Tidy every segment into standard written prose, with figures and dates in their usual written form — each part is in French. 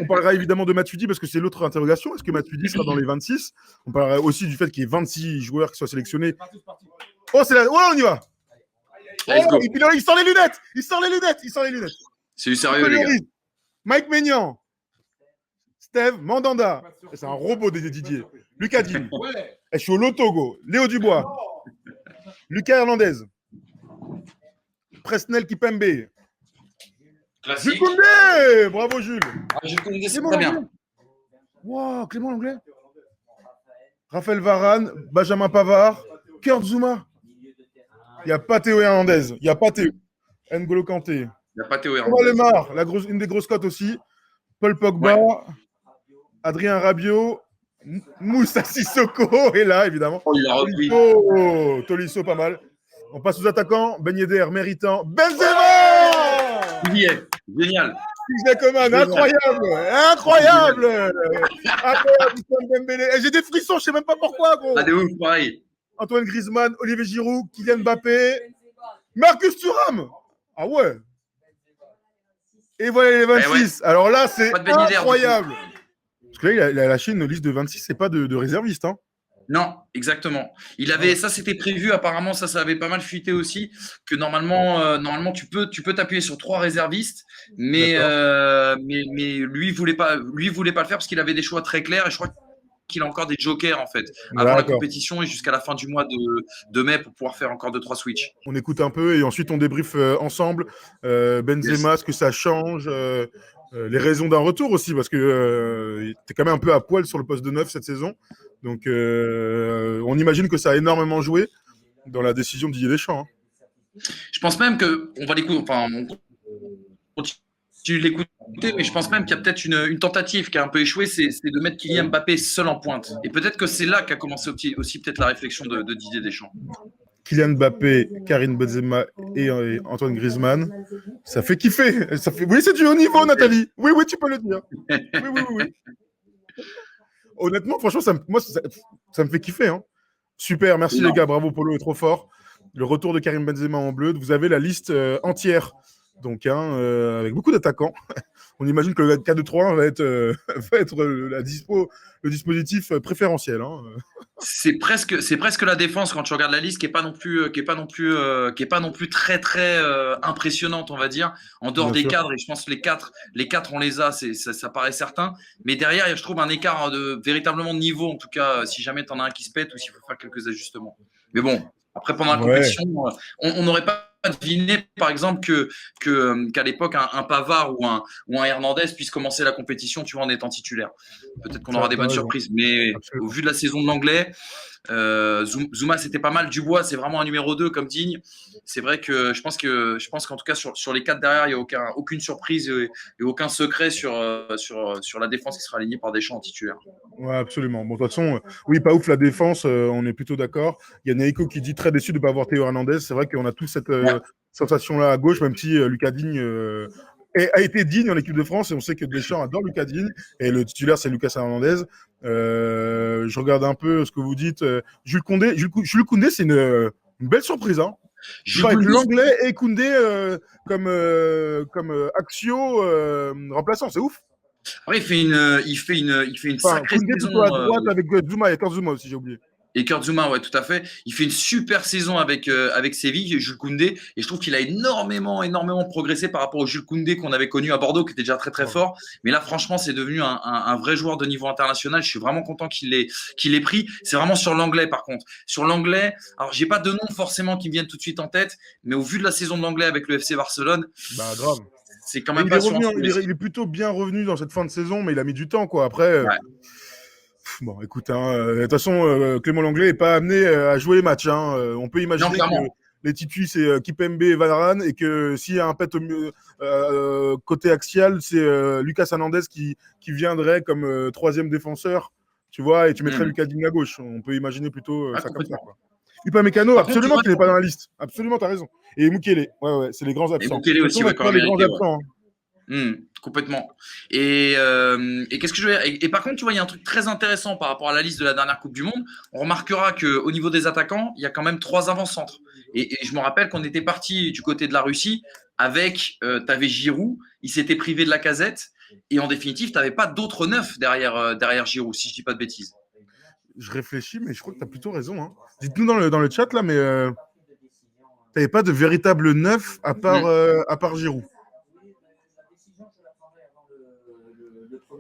On parlera évidemment de Matuidi parce que c'est l'autre interrogation. Est-ce que Matuidi sera dans les 26? On parlera aussi du fait qu'il y ait 26 joueurs qui soient sélectionnés. Oh, c'est là. Ouais, on y va. Let's go. Il sort les lunettes. Il sort les lunettes. C'est du sérieux, les gars. Mike Maignan. Steve Mandanda. C'est un robot des Didier. Lucas Digne. Je suis au Lotogo. Léo Dubois. Lucas Hernandez. Presnel Kipembe. Jules Koundé. Bravo, Jules. Jules Koundé, c'est très bien. Wow, Clément Langlais. Raphaël Varane. Benjamin Pavard. Kurt Zouma. Il n'y a pas Théo Hernandez. Il n'y a pas Théo. N'Golo Kanté. Il n'y a pas Théo Thomas Lemar, une des grosses cotes aussi. Paul Pogba. Ouais. Adrien Rabiot. Moussa Sissoko est là, évidemment. Oh, il a repris. Tolisso, pas mal. On passe aux attaquants. Ben Yedder, méritant. Benzema. Il y est. Génial. Incroyable. J'ai des frissons, je ne sais même pas pourquoi, gros. Ah, de ouf, pareil. Antoine Griezmann, Olivier Giroud, Kylian Mbappé, Marcus Thuram. Ah ouais. Et voilà les 26. Ouais. Alors là, c'est incroyable. Parce que là, il a lâché une liste de 26, c'est pas de réservistes. Hein. Non, exactement. Ça c'était prévu. Apparemment, ça avait pas mal fuité aussi. Que normalement, tu peux t'appuyer sur 3 réservistes, mais lui voulait pas le faire parce qu'il avait des choix très clairs. Et je crois qu'il a encore des jokers en fait avant la compétition et jusqu'à la fin du mois de mai pour pouvoir faire encore 2-3 switches. On écoute un peu et ensuite on débriefe ensemble. Benzema, ce que ça change. Les raisons d'un retour aussi, parce que tu es quand même un peu à poil sur le poste de 9 cette saison. Donc, on imagine que ça a énormément joué dans la décision de Didier Deschamps. Hein. Je pense même qu'on va l'écouter, on continue de l'écouter, mais je pense même qu'il y a peut-être une tentative qui a un peu échoué, c'est de mettre Kylian Mbappé seul en pointe. Et peut-être que c'est là qu'a commencé aussi peut-être la réflexion de Didier Deschamps. Kylian Mbappé, Karim Benzema et Antoine Griezmann, ça fait kiffer. Oui, c'est du haut niveau, Nathalie. Oui, tu peux le dire. Oui. Honnêtement, franchement, ça me fait kiffer. Hein. Super, merci les gars. Bravo, Polo est trop fort. Le retour de Karim Benzema en bleu. Vous avez la liste entière. Donc, avec beaucoup d'attaquants. On imagine que le 4-2-3 va être le dispositif préférentiel. Hein. C'est presque la défense quand tu regardes la liste qui est pas non plus très très impressionnante, on va dire, en dehors des cadres. Et je pense que les quatre on les a, ça paraît certain. Mais derrière, je trouve un écart véritablement de niveau, en tout cas, si jamais tu en as un qui se pète ou s'il faut faire quelques ajustements. Mais bon, après pendant la compétition, on n'aurait pas deviné, par exemple, qu'à l'époque, un Pavard ou un Hernandez puisse commencer la compétition, tu vois, en étant titulaire. Peut-être qu'on aura des bonnes surprises, mais au vu de la saison de l'anglais, Zouma, c'était pas mal. Dubois, c'est vraiment un numéro 2 comme Digne. C'est vrai que je pense qu'en tout cas, sur les 4 derrière, il n'y a aucune surprise et aucun secret sur la défense qui sera alignée par Deschamps en titulaire. Ouais, absolument. Bon, de toute façon, oui, pas ouf la défense, on est plutôt d'accord. Il y a Neiko qui dit très déçu de ne pas avoir Théo Hernandez. C'est vrai qu'on a tous cette sensation-là à gauche, même si Lucas Digne a été digne en équipe de France et on sait que Deschamps adore Lucas Digne et le titulaire, c'est Lucas Hernandez. Je regarde un peu ce que vous dites. Jules Koundé, c'est une belle surprise. Hein. Avec l'anglais et Koundé comme Axio remplaçant, c'est ouf. Après, il fait une sacrée saison. Plutôt à droite avec Zouma, il y a Kurt Zouma aussi, j'ai oublié. Et Kurt Zouma, ouais, tout à fait. Il fait une super saison avec Séville, Jules Koundé, et je trouve qu'il a énormément progressé par rapport au Jules Koundé qu'on avait connu à Bordeaux, qui était déjà très très fort. Mais là, franchement, c'est devenu un vrai joueur de niveau international. Je suis vraiment content qu'il l'ait pris. C'est vraiment sur l'anglais, par contre. Sur l'anglais, alors j'ai pas de nom forcément qui me viennent tout de suite en tête, mais au vu de la saison de l'anglais avec le FC Barcelone, grave. C'est quand même pas il est plutôt bien revenu dans cette fin de saison, mais il a mis du temps, quoi. Après. Bon, écoute, de toute façon, Clément Langlais n'est pas amené à jouer les matchs. Hein. On peut imaginer que les titus, c'est Kipembe et Varane, et que s'il y a un pet côté axial, c'est Lucas Hernandez qui viendrait comme troisième défenseur, tu vois, et tu mettrais Lucas Digne à gauche. On peut imaginer plutôt ça comme ça, quoi. Upamecano, absolument qu'il n'est pas dans la liste. Absolument, tu as raison. Et Mukele, ouais, c'est les grands absents. Et Mukele aussi, les grands absents. Complètement. Et qu'est-ce que je veux dire ? Et par contre, tu vois, il y a un truc très intéressant par rapport à la liste de la dernière Coupe du Monde. On remarquera qu'au niveau des attaquants, il y a quand même 3 avant-centres. Et je me rappelle qu'on était parti du côté de la Russie avec, tu avais Giroud, il s'était privé de Lacazette. Et en définitive, tu n'avais pas d'autres neufs derrière Giroud, si je ne dis pas de bêtises. Je réfléchis, mais je crois que tu as plutôt raison. Hein. Dites-nous dans le chat, là, mais tu n'avais pas de véritable neuf à part Giroud.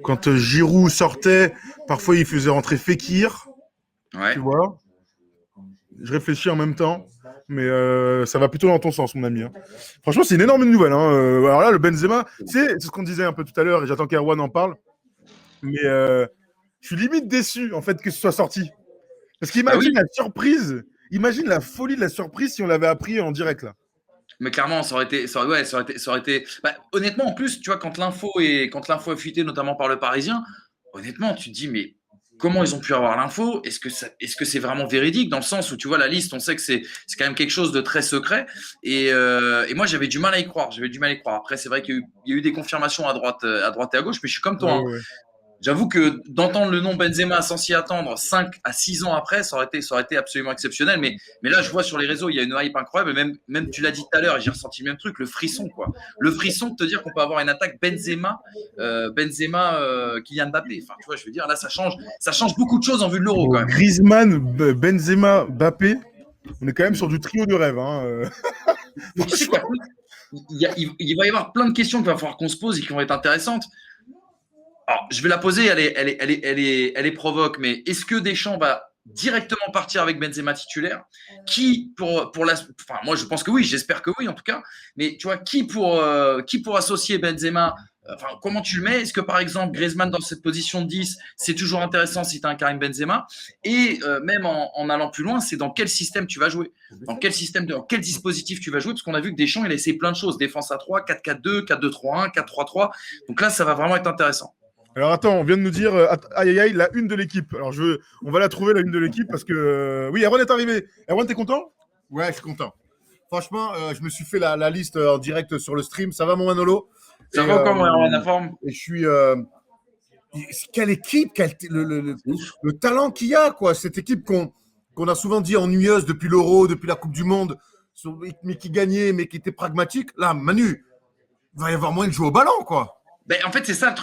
Quand Giroud sortait, parfois il faisait rentrer Fekir. Ouais. Tu vois. Je réfléchis en même temps, mais ça va plutôt dans ton sens, mon ami. Hein. Franchement, c'est une énorme nouvelle. Hein. Alors là, le Benzema, c'est ce qu'on disait un peu tout à l'heure, et j'attends qu'Erwan en parle. Mais je suis limite déçu, en fait, que ce soit sorti. Parce qu'imagine la surprise, imagine la folie de la surprise si on l'avait appris en direct, là. Mais clairement, ça aurait été. Bah, honnêtement, en plus, tu vois, quand l'info est fuitée, notamment par le Parisien, honnêtement, tu te dis, mais comment ils ont pu avoir l'info? Est-ce que c'est vraiment véridique dans le sens où, tu vois, la liste, on sait que c'est quand même quelque chose de très secret. Et moi, j'avais du mal à y croire. Après, c'est vrai qu'il y a eu des confirmations à droite et à gauche, mais je suis comme toi. Ouais. J'avoue que d'entendre le nom Benzema sans s'y attendre 5 à 6 ans après, ça aurait été absolument exceptionnel. Mais là, je vois sur les réseaux, il y a une hype incroyable. Et même tu l'as dit tout à l'heure, et j'ai ressenti le même truc, le frisson, quoi. Le frisson de te dire qu'on peut avoir une attaque Benzema, Kylian Mbappé. Enfin, tu vois, je veux dire, là, ça change beaucoup de choses en vue de l'Euro, quand même. Griezmann, Benzema, Mbappé, on est quand même sur du trio de rêve. Hein. Il va y avoir plein de questions qu'il va falloir qu'on se pose et qui vont être intéressantes. Alors, je vais la poser, elle est provoque, mais est-ce que Deschamps va directement partir avec Benzema titulaire? Moi je pense que oui, j'espère que oui en tout cas, mais tu vois, qui pour associer Benzema, comment tu le mets? Est-ce que par exemple Griezmann dans cette position de 10, c'est toujours intéressant si tu as un Karim Benzema? Et même en allant plus loin, c'est dans quel système tu vas jouer? Dans quel dispositif tu vas jouer? Parce qu'on a vu que Deschamps, il a essayé plein de choses, défense à 3, 4-4-2, 4-2-3-1, 4-3-3, donc là ça va vraiment être intéressant. Alors attends, on vient de nous dire la une de l'équipe. Alors on va la trouver la une de l'équipe parce que oui, Erwan est arrivé. Erwan, t'es content? Ouais, je suis content. Franchement, je me suis fait la liste en direct sur le stream. Ça va, mon Manolo? Ça va encore, mon Erwan, la forme? Et je suis. Quelle équipe, le talent qu'il y a, quoi. Cette équipe qu'on a souvent dit ennuyeuse depuis l'Euro, depuis la Coupe du Monde, mais qui gagnait, mais qui était pragmatique. Là, Manu, il va y avoir moins de jouer au ballon, quoi. Ben, en fait, c'est ça le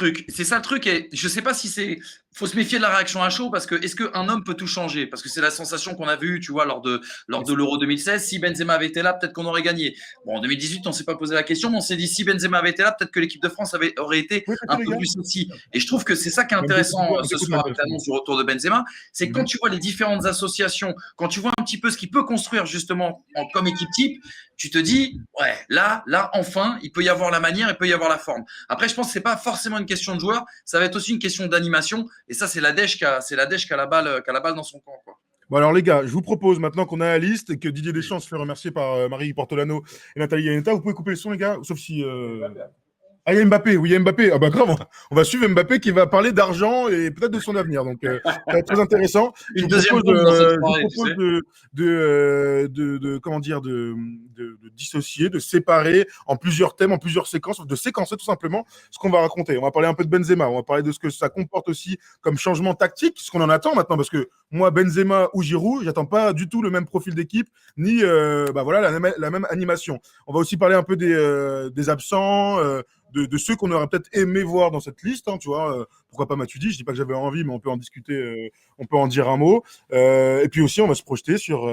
truc. Et je sais pas si c'est. Faut se méfier de la réaction à chaud parce que est-ce qu'un homme peut tout changer? Parce que c'est la sensation qu'on a vue, tu vois, lors de l'Euro 2016. Si Benzema avait été là, peut-être qu'on aurait gagné. Bon, en 2018, on s'est pas posé la question, mais on s'est dit si Benzema avait été là, peut-être que l'équipe de France aurait été un peu plus aussi. Et je trouve que c'est ça qui est intéressant ce soir avec l'annonce du retour de Benzema, c'est que quand tu vois les différentes associations, quand tu vois un petit peu ce qu'il peut construire justement comme équipe type, tu te dis ouais, là, enfin, il peut y avoir la manière, il peut y avoir la forme. Après, je pense que c'est pas forcément une question de joueur, ça va être aussi une question d'animation. Et ça, c'est la Dèche qui a la balle dans son camp, quoi. Bon alors les gars, je vous propose maintenant qu'on a la liste et que Didier Deschamps se fait remercier par Marie Portolano et Nathalie Yaneta, vous pouvez couper le son les gars, sauf si... Ah, il y a Mbappé, oui, il y a Mbappé. Ah bah grave, on va suivre Mbappé qui va parler d'argent et peut-être de son avenir. Donc, ça va être très intéressant. Une deuxième ronde dans cette soirée, je vous propose de dissocier, de séparer en plusieurs thèmes, en plusieurs séquences, de séquencer tout simplement ce qu'on va raconter. On va parler un peu de Benzema, on va parler de ce que ça comporte aussi comme changement tactique, ce qu'on en attend maintenant, parce que moi, Benzema ou Giroud, j'attends pas du tout le même profil d'équipe, ni la même animation. On va aussi parler un peu des absents, de ceux qu'on aurait peut-être aimé voir dans cette liste, hein, tu vois, pourquoi pas Matuidi, je dis pas que j'avais envie, mais on peut en discuter, on peut en dire un mot, et puis aussi on va se projeter sur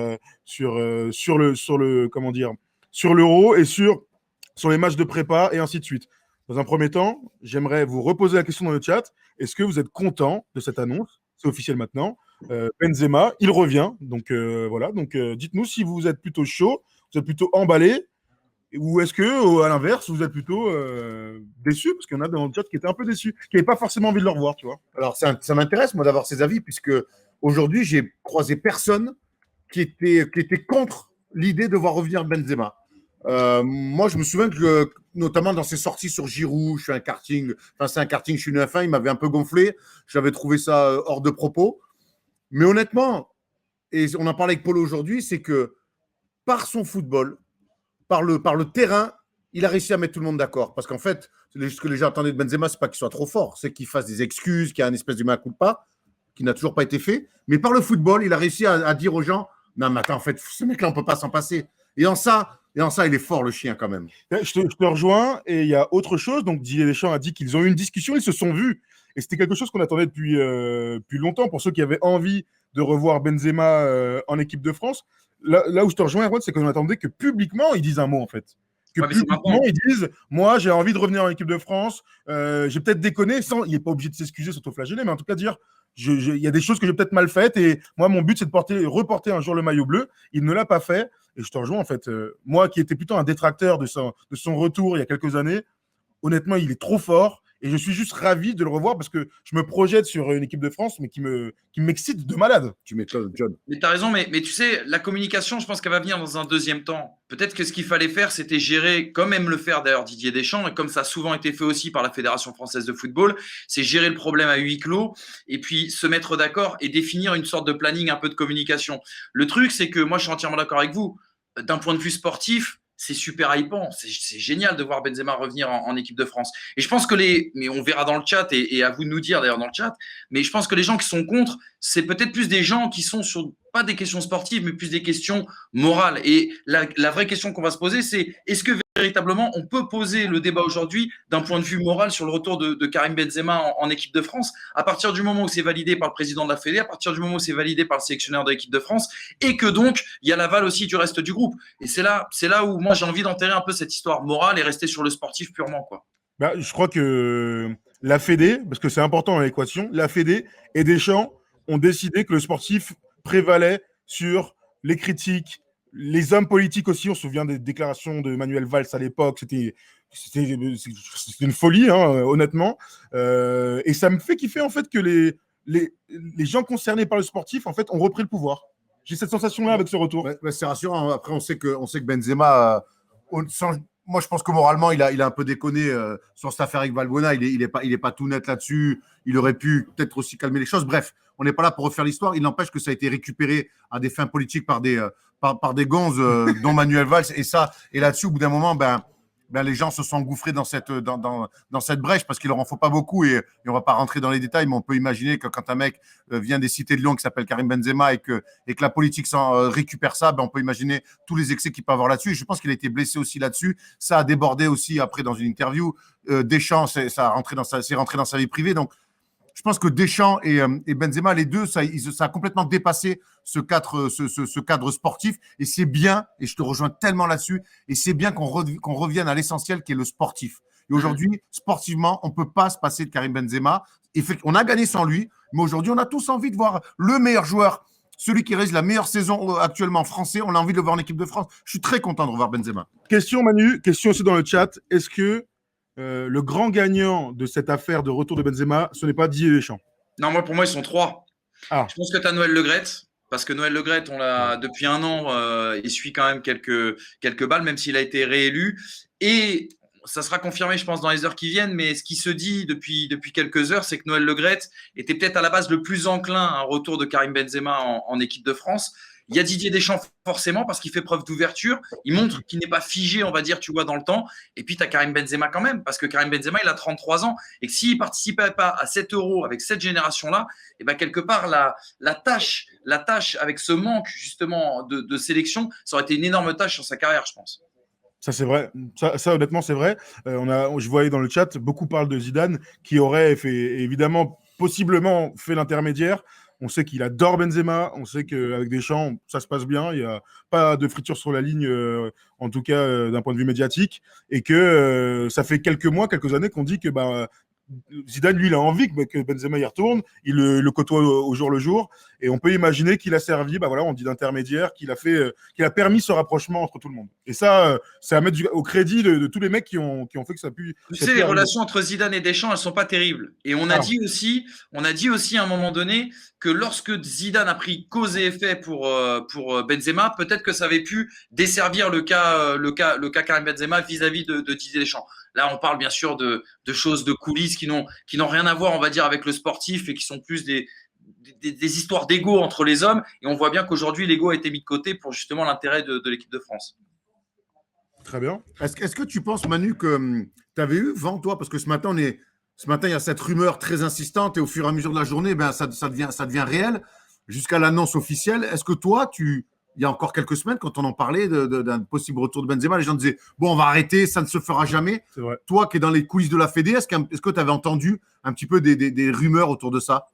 l'Euro et sur les matchs de prépa et ainsi de suite. Dans un premier temps, j'aimerais vous reposer la question dans le chat, est-ce que vous êtes content de cette annonce? C'est officiel maintenant. Benzema, il revient, donc voilà, donc dites-nous si vous êtes plutôt chaud, vous êtes plutôt emballé, ou est-ce que, à l'inverse, vous êtes plutôt déçu? Parce qu'il y en a dans le chat qui étaient un peu déçus, qui n'avaient pas forcément envie de le revoir, tu vois. Alors, ça m'intéresse, moi, d'avoir ces avis, puisque aujourd'hui, j'ai croisé personne qui était contre l'idée de voir revenir Benzema. Moi, je me souviens que, notamment dans ses sorties sur Giroud, c'est un karting, je suis une F1, il m'avait un peu gonflé. J'avais trouvé ça hors de propos. Mais honnêtement, et on en parlait avec Polo aujourd'hui, c'est que par son football, par le terrain, il a réussi à mettre tout le monde d'accord. Parce qu'en fait, ce que les gens attendaient de Benzema, c'est pas qu'il soit trop fort, c'est qu'il fasse des excuses, qu'il y a une espèce de mea culpa, qui n'a toujours pas été fait. Mais par le football, il a réussi à dire aux gens, non, mais attends, en fait, ce mec-là, on peut pas s'en passer. Et en ça, Et en ça, il est fort, le chien, quand même. Je te rejoins. Et il y a autre chose. Donc, Didier Deschamps a dit qu'ils ont eu une discussion, ils se sont vus. Et c'était quelque chose qu'on attendait depuis longtemps pour ceux qui avaient envie de revoir Benzema en équipe de France. Là où je te rejoins, Erwan, c'est qu'on attendait que publiquement, ils disent un mot, en fait. Que publiquement, ils disent « Moi, j'ai envie de revenir en équipe de France. J'ai peut-être déconné. » Il n'est pas obligé de s'excuser, s'autoflageller, mais en tout cas dire « Il y a des choses que j'ai peut-être mal faites. Et moi, mon but, c'est de reporter un jour le maillot bleu. » Il ne l'a pas fait. Et je te rejoins, en fait. Moi, qui étais plutôt un détracteur de son retour il y a quelques années, honnêtement, il est trop fort. Et je suis juste ravi de le revoir parce que je me projette sur une équipe de France, mais qui m'excite de malade. Tu m'étonnes, John. Mais tu as raison, mais tu sais, la communication, je pense qu'elle va venir dans un deuxième temps. Peut-être que ce qu'il fallait faire, c'était gérer, comme aime le faire d'ailleurs Didier Deschamps, et comme ça a souvent été fait aussi par la Fédération française de football, c'est gérer le problème à huis clos et puis se mettre d'accord et définir une sorte de planning, un peu de communication. Le truc, c'est que moi, je suis entièrement d'accord avec vous. D'un point de vue sportif, c'est super hypant. C'est génial de voir Benzema revenir en équipe de France. Et je pense que mais on verra dans le chat et à vous de nous dire d'ailleurs dans le chat, mais je pense que les gens qui sont contre, c'est peut-être plus des gens qui sont sur pas des questions sportives, mais plus des questions morales. Et la vraie question qu'on va se poser, c'est est-ce que véritablement on peut poser le débat aujourd'hui d'un point de vue moral sur le retour de Karim Benzema en équipe de France à partir du moment où c'est validé par le président de la Fédé, à partir du moment où c'est validé par le sélectionneur de l'équipe de France et que donc il y a l'aval aussi du reste du groupe. Et c'est là où moi j'ai envie d'enterrer un peu cette histoire morale et rester sur le sportif purement, quoi. Je crois que la Fédé, parce que c'est important dans l'équation, la Fédé et Deschamps ont décidé que le sportif prévalait sur les critiques, les hommes politiques aussi. On se souvient des déclarations de Manuel Valls à l'époque. C'était une folie, hein, honnêtement. Et ça me fait kiffer en fait que les gens concernés par le sportif en fait ont repris le pouvoir. J'ai cette sensation-là avec ce retour. C'est rassurant. Après, on sait que Benzema, moi, je pense que moralement, il a un peu déconné sur cette affaire avec Valbuena. Il est pas tout net là-dessus. Il aurait pu peut-être aussi calmer les choses. Bref, on n'est pas là pour refaire l'histoire. Il n'empêche que ça a été récupéré à des fins politiques par des gonzes, dont Manuel Valls. Et là-dessus, au bout d'un moment, les gens se sont engouffrés dans cette brèche parce qu'il leur en faut pas beaucoup et on va pas rentrer dans les détails, mais on peut imaginer que quand un mec vient des cités de Lyon qui s'appelle Karim Benzema et que la politique récupère ça, on peut imaginer tous les excès qu'il peut avoir là-dessus. Et je pense qu'il a été blessé aussi là-dessus. Ça a débordé aussi après dans une interview. Deschamps, c'est rentré dans sa vie privée. Donc, je pense que Deschamps et Benzema, les deux, ça a complètement dépassé ce cadre sportif. Et c'est bien, et je te rejoins tellement là-dessus, et c'est bien qu'on revienne à l'essentiel qui est le sportif. Et aujourd'hui, sportivement, on ne peut pas se passer de Karim Benzema. On a gagné sans lui, mais aujourd'hui, on a tous envie de voir le meilleur joueur, celui qui réalise la meilleure saison actuellement français. On a envie de le voir en équipe de France. Je suis très content de revoir Benzema. Question Manu, question aussi dans le chat. Est-ce que le grand gagnant de cette affaire de retour de Benzema, ce n'est pas Didier Deschamps? Non, moi, pour moi, ils sont trois. Je pense que tu as Noël Le Graët, parce que Noël Le Graët, on l'a depuis un an, il suit quand même quelques balles, même s'il a été réélu. Et ça sera confirmé, je pense, dans les heures qui viennent, mais ce qui se dit depuis quelques heures, c'est que Noël Le Graët était peut-être à la base le plus enclin à un retour de Karim Benzema en équipe de France. Il y a Didier Deschamps forcément parce qu'il fait preuve d'ouverture. Il montre qu'il n'est pas figé, on va dire, tu vois, dans le temps. Et puis, tu as Karim Benzema quand même parce que Karim Benzema, il a 33 ans. Et que s'il ne participait pas à 7 euros avec cette génération-là, et quelque part, la tâche avec ce manque justement de sélection, ça aurait été une énorme tâche sur sa carrière, je pense. Ça, c'est vrai. Ça, honnêtement, c'est vrai. Je voyais dans le chat, beaucoup parlent de Zidane qui aurait évidemment, possiblement fait l'intermédiaire. On sait qu'il adore Benzema, on sait qu'avec Deschamps, ça se passe bien, il n'y a pas de friture sur la ligne, en tout cas d'un point de vue médiatique, et que ça fait quelques années qu'on dit que Zidane, lui, il a envie que Benzema y retourne, il le côtoie au jour le jour, et on peut imaginer qu'il a servi, on dit d'intermédiaire, qu'il a permis ce rapprochement entre tout le monde. Et ça, c'est à mettre au crédit de tous les mecs qui ont fait que ça a pu. Tu sais, les relations entre Zidane et Deschamps, elles sont pas terribles. Et on a dit aussi à un moment donné que lorsque Zidane a pris cause et effet pour Benzema, peut-être que ça avait pu desservir le cas Karim Benzema vis-à-vis de Didier Deschamps. Là, on parle bien sûr de choses de coulisses qui n'ont rien à voir, on va dire, avec le sportif et qui sont plus des histoires d'ego entre les hommes. Et on voit bien qu'aujourd'hui, l'ego a été mis de côté pour justement l'intérêt de l'équipe de France. Très bien. Est-ce que tu penses, Manu, que tu avais eu vent, toi, parce que ce matin, il y a cette rumeur très insistante et au fur et à mesure de la journée, ça devient réel jusqu'à l'annonce officielle. Est-ce que toi, il y a encore quelques semaines, quand on en parlait d'un possible retour de Benzema, les gens disaient bon, on va arrêter, ça ne se fera jamais. C'est vrai. Toi qui es dans les coulisses de la Fédé, est-ce que tu avais entendu un petit peu des rumeurs autour de ça?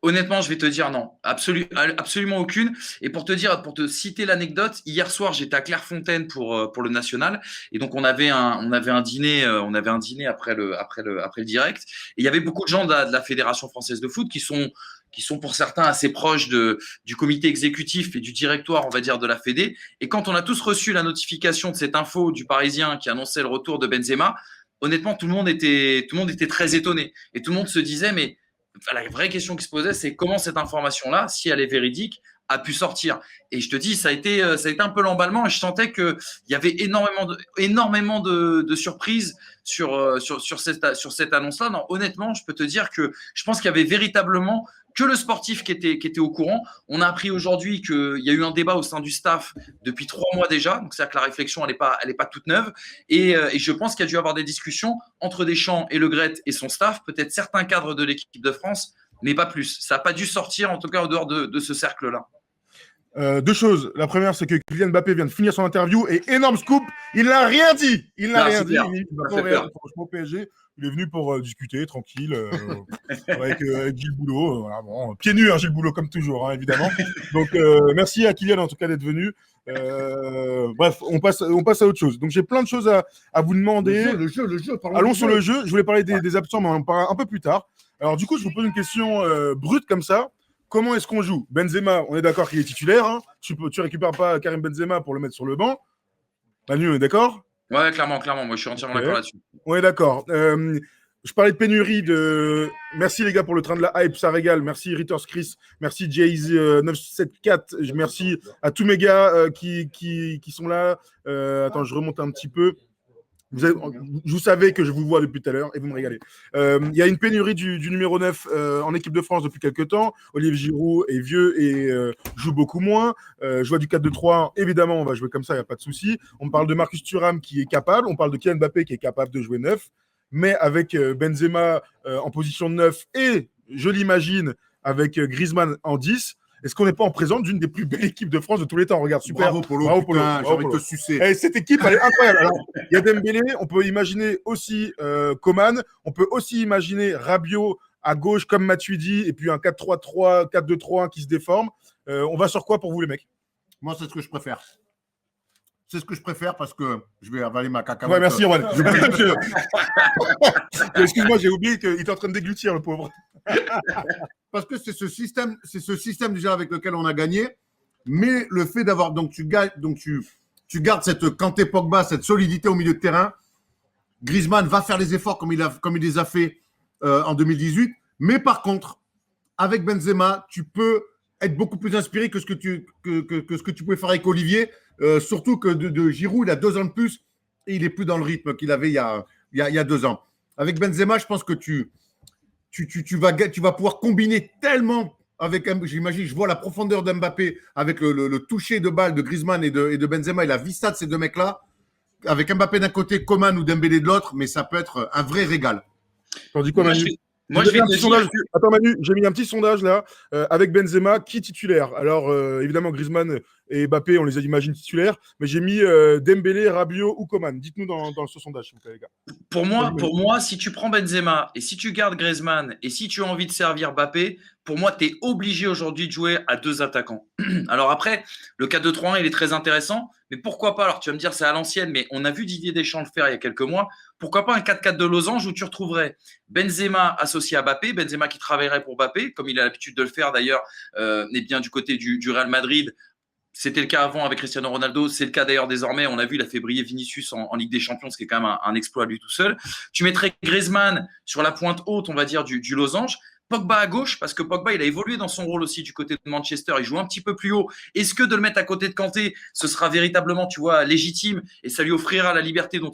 Honnêtement, je vais te dire non, absolument aucune. Et pour te citer l'anecdote, hier soir, j'étais à Clairefontaine pour le national, et donc on avait un dîner, après le direct. Et il y avait beaucoup de gens de la Fédération française de foot qui sont pour certains assez proches du comité exécutif et du directoire, on va dire, de la Fédé. Et quand on a tous reçu la notification de cette info du Parisien qui annonçait le retour de Benzema, honnêtement, tout le monde était très étonné, et tout le monde se disait mais la vraie question qui se posait, c'est comment cette information-là, si elle est véridique, a pu sortir. Et je te dis, ça a été un peu l'emballement, et je sentais qu'il y avait énormément de surprises sur cette annonce-là. Non, honnêtement, je peux te dire que je pense qu'il y avait véritablement que le sportif qui était au courant. On a appris aujourd'hui qu'il y a eu un débat au sein du staff depuis 3 mois déjà. Donc, c'est-à-dire que la réflexion, elle est pas toute neuve. Et je pense qu'il y a dû y avoir des discussions entre Deschamps et Le Graët et son staff, peut-être certains cadres de l'équipe de France, mais pas plus. Ça n'a pas dû sortir, en tout cas, en dehors de ce cercle-là. 2 choses. La première, c'est que Kylian Mbappé vient de finir son interview et énorme scoop, il n'a rien dit. Il n'a rien dit. Il franchement, PSG, il est venu pour discuter tranquille avec Gilles Boulot. Voilà, bon, pieds nus, Gilles Boulot, comme toujours, évidemment. Donc, merci à Kylian, en tout cas, d'être venu. Bref, on passe à autre chose. Donc, j'ai plein de choses à vous demander. Le jeu. Allons sur le jeu. Je voulais parler des absents, mais on en parlera un peu plus tard. Alors, du coup, je vous pose une question brute comme ça. Comment est-ce qu'on joue? Benzema, on est d'accord qu'il est titulaire. Hein. Tu récupères pas Karim Benzema pour le mettre sur le banc. Manu, on est d'accord? Ouais, clairement. Moi, je suis entièrement d'accord là-dessus. On est d'accord. Je parlais de pénurie de. Merci les gars pour le train de la hype, ça régale. Merci Ritters Chris, merci Jay-Z 974. Merci à tous mes gars qui sont là. Attends, je remonte un petit peu. Vous savez que je vous vois depuis tout à l'heure et vous me régalez. Il y a une pénurie du numéro 9 en équipe de France depuis quelques temps. Olivier Giroud est vieux et joue beaucoup moins. Je vois du 4-2-3. Évidemment, on va jouer comme ça, il n'y a pas de souci. On parle de Marcus Thuram qui est capable. On parle de Kylian Mbappé qui est capable de jouer 9. Mais avec Benzema en position de 9 et, je l'imagine, avec Griezmann en 10, est-ce qu'on n'est pas en présence d'une des plus belles équipes de France de tous les temps? Regarde, super. Bravo Polo, j'ai envie de te sucer. Et cette équipe, elle est incroyable. Alors, il y a Dembélé, on peut imaginer aussi Coman, on peut aussi imaginer Rabiot à gauche comme Matuidi, et puis un 4-3-3, 4-2-3-1 qui se déforme. On va sur quoi pour vous les mecs? Moi, c'est ce que je préfère. C'est ce que je préfère parce que je vais avaler ma cacahuète. Ouais, merci, Rowan. Excuse-moi, j'ai oublié qu'il était en train de déglutir, le pauvre. Parce que c'est ce système déjà avec lequel on a gagné, mais le fait d'avoir tu gardes cette Kanté Pogba, cette solidité au milieu de terrain. Griezmann va faire les efforts comme il les a fait en 2018, mais par contre, avec Benzema, tu peux être beaucoup plus inspiré que ce que tu pouvais faire avec Olivier, surtout que de Giroud, il a 2 ans de plus et il est plus dans le rythme qu'il avait il y a 2 ans. Avec Benzema, je pense que tu vas pouvoir combiner tellement avec, j'imagine, je vois la profondeur d'Mbappé avec le toucher de balle de Griezmann et de Benzema et la vista de ces 2 mecs-là, avec Mbappé d'un côté, Coman ou Dembélé de l'autre, mais ça peut être un vrai régal. T'en dis quoi, Manu? Moi, je vais te dire... Attends, Manu, j'ai mis un petit sondage là avec Benzema, qui titulaire? Alors, évidemment, Griezmann et Mbappé, on les imagine titulaires, mais j'ai mis Dembélé, Rabiot ou Coman. Dites-nous dans ce sondage, s'il vous plaît, les gars. Pour moi, si tu prends Benzema et si tu gardes Griezmann et si tu as envie de servir Mbappé, pour moi, tu es obligé aujourd'hui de jouer à 2 attaquants. Alors après, le 4-2-3-1, il est très intéressant, mais pourquoi pas? Alors tu vas me dire, c'est à l'ancienne, mais on a vu Didier Deschamps le faire il y a quelques mois. Pourquoi pas un 4-4 de losange où tu retrouverais Benzema associé à Mbappé, Benzema qui travaillerait pour Mbappé, comme il a l'habitude de le faire d'ailleurs, est bien du côté du Real Madrid. C'était le cas avant avec Cristiano Ronaldo, c'est le cas d'ailleurs désormais. On a vu, il a fait briller Vinicius en Ligue des Champions, ce qui est quand même un exploit lui tout seul. Tu mettrais Griezmann sur la pointe haute, on va dire, du losange. Pogba à gauche, parce que Pogba, il a évolué dans son rôle aussi du côté de Manchester. Il joue un petit peu plus haut. Est-ce que de le mettre à côté de Kanté, ce sera véritablement, tu vois, légitime et ça lui offrira la liberté dont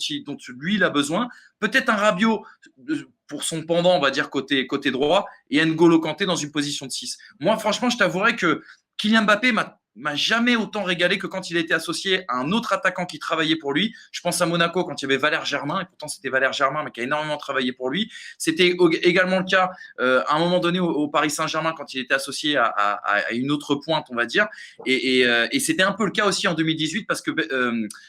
lui, il a besoin? Peut-être un Rabiot pour son pendant, on va dire, côté droit, et N'Golo Kanté dans une position de 6. Moi, franchement, je t'avouerais que Kylian Mbappé m'a m'a jamais autant régalé que quand il a été associé à un autre attaquant qui travaillait pour lui. Je pense à Monaco quand il y avait Valère Germain, et pourtant c'était Valère Germain, mais qui a énormément travaillé pour lui. C'était également le cas à un moment donné au Paris Saint-Germain quand il était associé à une autre pointe, on va dire. Et c'était un peu le cas aussi en 2018 parce que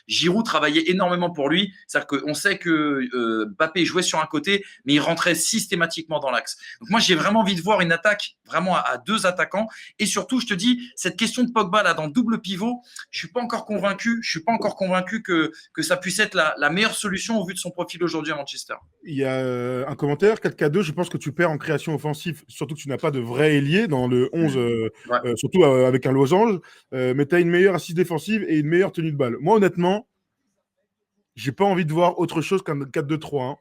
Giroud travaillait énormément pour lui. C'est-à-dire qu'on sait que Mbappé jouait sur un côté, mais il rentrait systématiquement dans l'axe. Donc moi, j'ai vraiment envie de voir une attaque vraiment à deux attaquants. Et surtout, je te dis, cette question de Pogba là dans le double pivot, je suis pas encore convaincu. Je suis pas encore convaincu que ça puisse être la meilleure solution au vu de son profil aujourd'hui à Manchester. Il y a un commentaire 4K2. Je pense que tu perds en création offensive, surtout que tu n'as pas de vrai ailier dans le 11, surtout avec un losange. Mais tu as une meilleure assise défensive et une meilleure tenue de balle. Moi, honnêtement, j'ai pas envie de voir autre chose qu'un 4-2-3-1.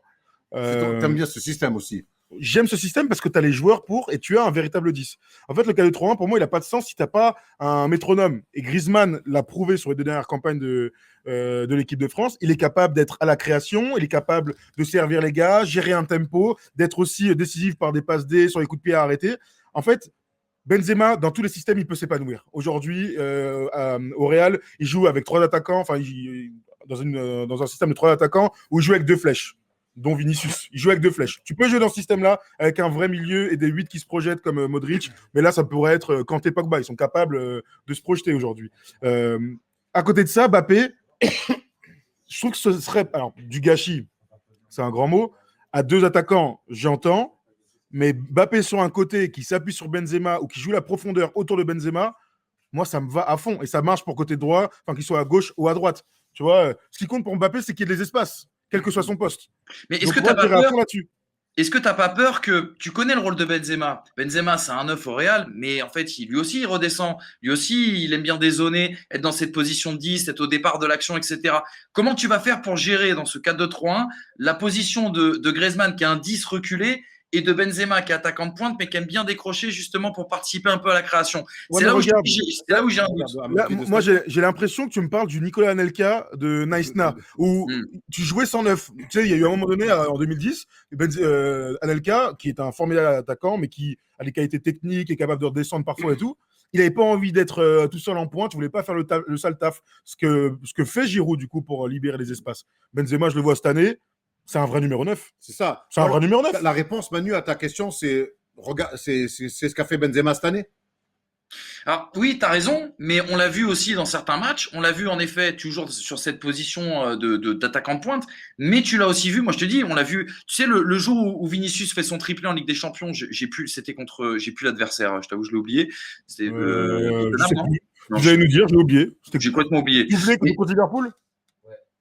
T'aimes bien ce système aussi. J'aime ce système parce que tu as les joueurs pour et tu as un véritable 10. En fait, le 4-2-3-1, pour moi, il n'a pas de sens si tu n'as pas un métronome. Et Griezmann l'a prouvé sur les 2 dernières campagnes de l'équipe de France. Il est capable d'être à la création, il est capable de servir les gars, gérer un tempo, d'être aussi décisif par des passes D sur les coups de pied à arrêter. En fait, Benzema, dans tous les systèmes, il peut s'épanouir. Aujourd'hui, au Real, il joue avec 3 attaquants, enfin, dans un système de 3 attaquants où il joue avec 2 flèches, dont Vinicius. Il joue avec 2 flèches. Tu peux jouer dans ce système-là avec un vrai milieu et des 8 qui se projettent comme Modric, mais là, ça pourrait être Kanté, Pogba. Ils sont capables de se projeter aujourd'hui. À côté de ça, Mbappé, je trouve que ce serait alors, du gâchis, c'est un grand mot. À 2 attaquants, j'entends, mais Mbappé sur un côté qui s'appuie sur Benzema ou qui joue la profondeur autour de Benzema, moi, ça me va à fond. Et ça marche pour côté droit, enfin, qu'il soit à gauche ou à droite. Tu vois, ce qui compte pour Mbappé, c'est qu'il y ait des espaces, quel que soit son poste. Mais est-ce que tu n'as pas peur Est-ce que tu n'as pas peur que tu connais le rôle de Benzema? Benzema, c'est un 9 au Real, mais en fait, lui aussi, il redescend. Lui aussi, il aime bien dézoner, être dans cette position de 10, être au départ de l'action, etc. Comment tu vas faire pour gérer dans ce 4-2-3-1 la position de Griezmann qui a un 10 reculé et de Benzema qui est attaquant de pointe mais qui aime bien décrocher justement pour participer un peu à la création? Ouais, c'est là où j'ai un doute. Là, moi, j'ai l'impression que tu me parles du Nicolas Anelka de Naïsna, où tu jouais 109. Tu sais, il y a eu un moment donné, en 2010, Anelka, qui est un formidable attaquant, mais qui a des qualités techniques, est capable de redescendre parfois et tout. Il n'avait pas envie d'être tout seul en pointe, il ne voulait pas faire le sale taf, ce que fait Giroud, du coup, pour libérer les espaces. Benzema, je le vois cette année, c'est un vrai numéro 9. C'est ça. C'est un vrai numéro 9. La réponse, Manu, à ta question, c'est ce qu'a fait Benzema cette année. Alors oui, tu as raison, mais on l'a vu aussi dans certains matchs. On l'a vu en effet toujours sur cette position d'attaquant de pointe, mais tu l'as aussi vu, moi je te dis, on l'a vu, tu sais, le jour où Vinicius fait son triplé en Ligue des Champions, j'ai plus l'adversaire, je t'avoue, je l'ai oublié. C'était Vous allez nous dire, j'ai oublié. J'ai complètement oublié. Tu voulais contre Liverpool?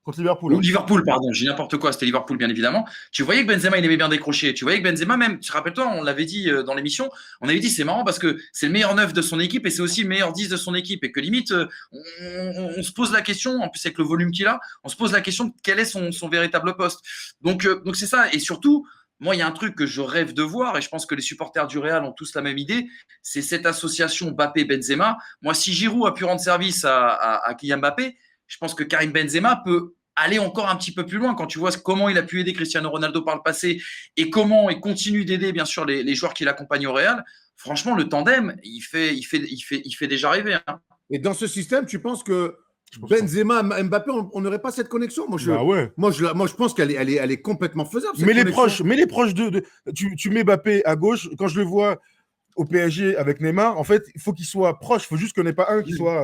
Contre Liverpool. Ou Liverpool, pardon, j'ai n'importe quoi, c'était Liverpool bien évidemment. Tu voyais que Benzema il aimait bien décrocher. Tu voyais que Benzema même, tu te rappelles-toi, on l'avait dit dans l'émission, on avait dit c'est marrant parce que c'est le meilleur 9 de son équipe et c'est aussi le meilleur 10 de son équipe et que limite on se pose la question, en plus avec le volume qu'il a, on se pose la question de quel est son véritable poste. Donc c'est ça et surtout moi, il y a un truc que je rêve de voir, et je pense que les supporters du Real ont tous la même idée, c'est cette association Mbappé-Benzema. Moi, si Giroud a pu rendre service à Kylian Mbappé, je pense que Karim Benzema peut aller encore un petit peu plus loin quand tu vois comment il a pu aider Cristiano Ronaldo par le passé et comment il continue d'aider bien sûr les joueurs qui l'accompagnent au Real. Franchement, le tandem, il fait déjà rêver. Hein. Et dans ce système, tu penses que Benzema, Mbappé, on n'aurait pas cette connexion? Moi, je pense qu'elle est complètement faisable. Mais les proches tu mets Mbappé à gauche. Quand je le vois au PSG avec Neymar, en fait, il faut qu'il soit proche. Il faut juste qu'il n'y en ait pas un qui soit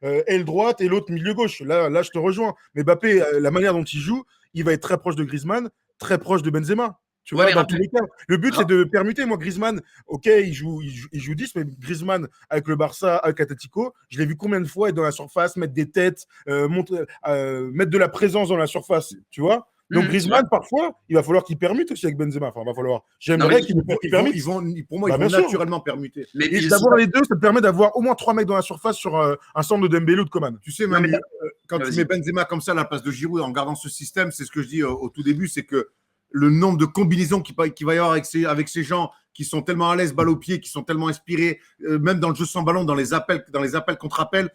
aile droite et l'autre milieu gauche. Là, je te rejoins. Mais Mbappé, la manière dont il joue, il va être très proche de Griezmann, très proche de Benzema. Tu vois, dans tous les cas. Le but, c'est de permuter. Moi, Griezmann, ok, il joue 10, mais Griezmann, avec le Barça, avec Atletico, je l'ai vu combien de fois être dans la surface, mettre des têtes, mettre de la présence dans la surface, tu vois. Donc Griezmann, parfois, il va falloir qu'il permute aussi avec Benzema. Enfin, va falloir. J'aimerais qu'il permute. Pour moi, ils vont naturellement permuter. Mais d'avoir les deux, ça te permet d'avoir au moins 3 mecs dans la surface sur un centre de Dembélé ou de Coman. Tu sais, quand tu mets Benzema comme ça à la place de Giroud en gardant ce système, c'est ce que je dis au tout début, c'est que le nombre de combinaisons qu'il va y avoir avec ces gens qui sont tellement à l'aise, balle au pied, qui sont tellement inspirés, même dans le jeu sans ballon, dans les appels contre appels,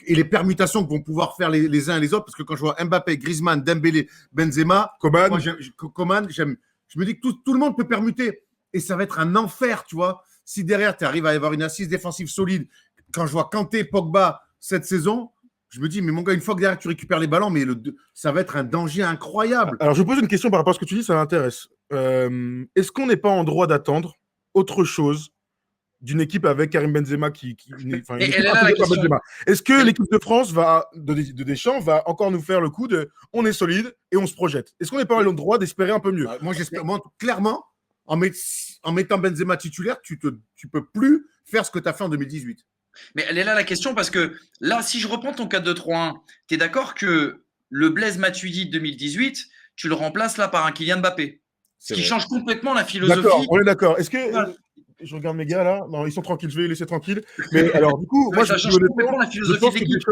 et les permutations que vont pouvoir faire les uns et les autres, parce que quand je vois Mbappé, Griezmann, Dembélé, Benzema, Coman, je me dis que tout le monde peut permuter. Et ça va être un enfer, tu vois. Si derrière, tu arrives à avoir une assise défensive solide, quand je vois Kanté, Pogba, cette saison, je me dis, mais mon gars, une fois que derrière tu récupères les ballons, mais ça va être un danger incroyable. Alors, je pose une question par rapport à ce que tu dis, ça m'intéresse. Est-ce qu'on n'est pas en droit d'attendre autre chose d'une équipe avec Karim Benzema Est-ce que l'équipe de France de Deschamps va encore nous faire le coup de on est solide et on se projette? Est-ce qu'on n'est pas le droit d'espérer un peu mieux? Moi, j'espère. Moi, clairement, en mettant Benzema titulaire, tu peux plus faire ce que tu as fait en 2018. Mais elle est là la question parce que là, si je reprends ton 4-2-3-1, tu es d'accord que le Blaise Matuidi de 2018, tu le remplaces là par un Kylian Mbappé, ce qui change complètement la philosophie. D'accord, on est d'accord. Est-ce que je regarde mes gars là? Non, ils sont tranquilles, je vais les laisser tranquilles. Mais alors, du coup, moi, ça change complètement la philosophie de l'équipe.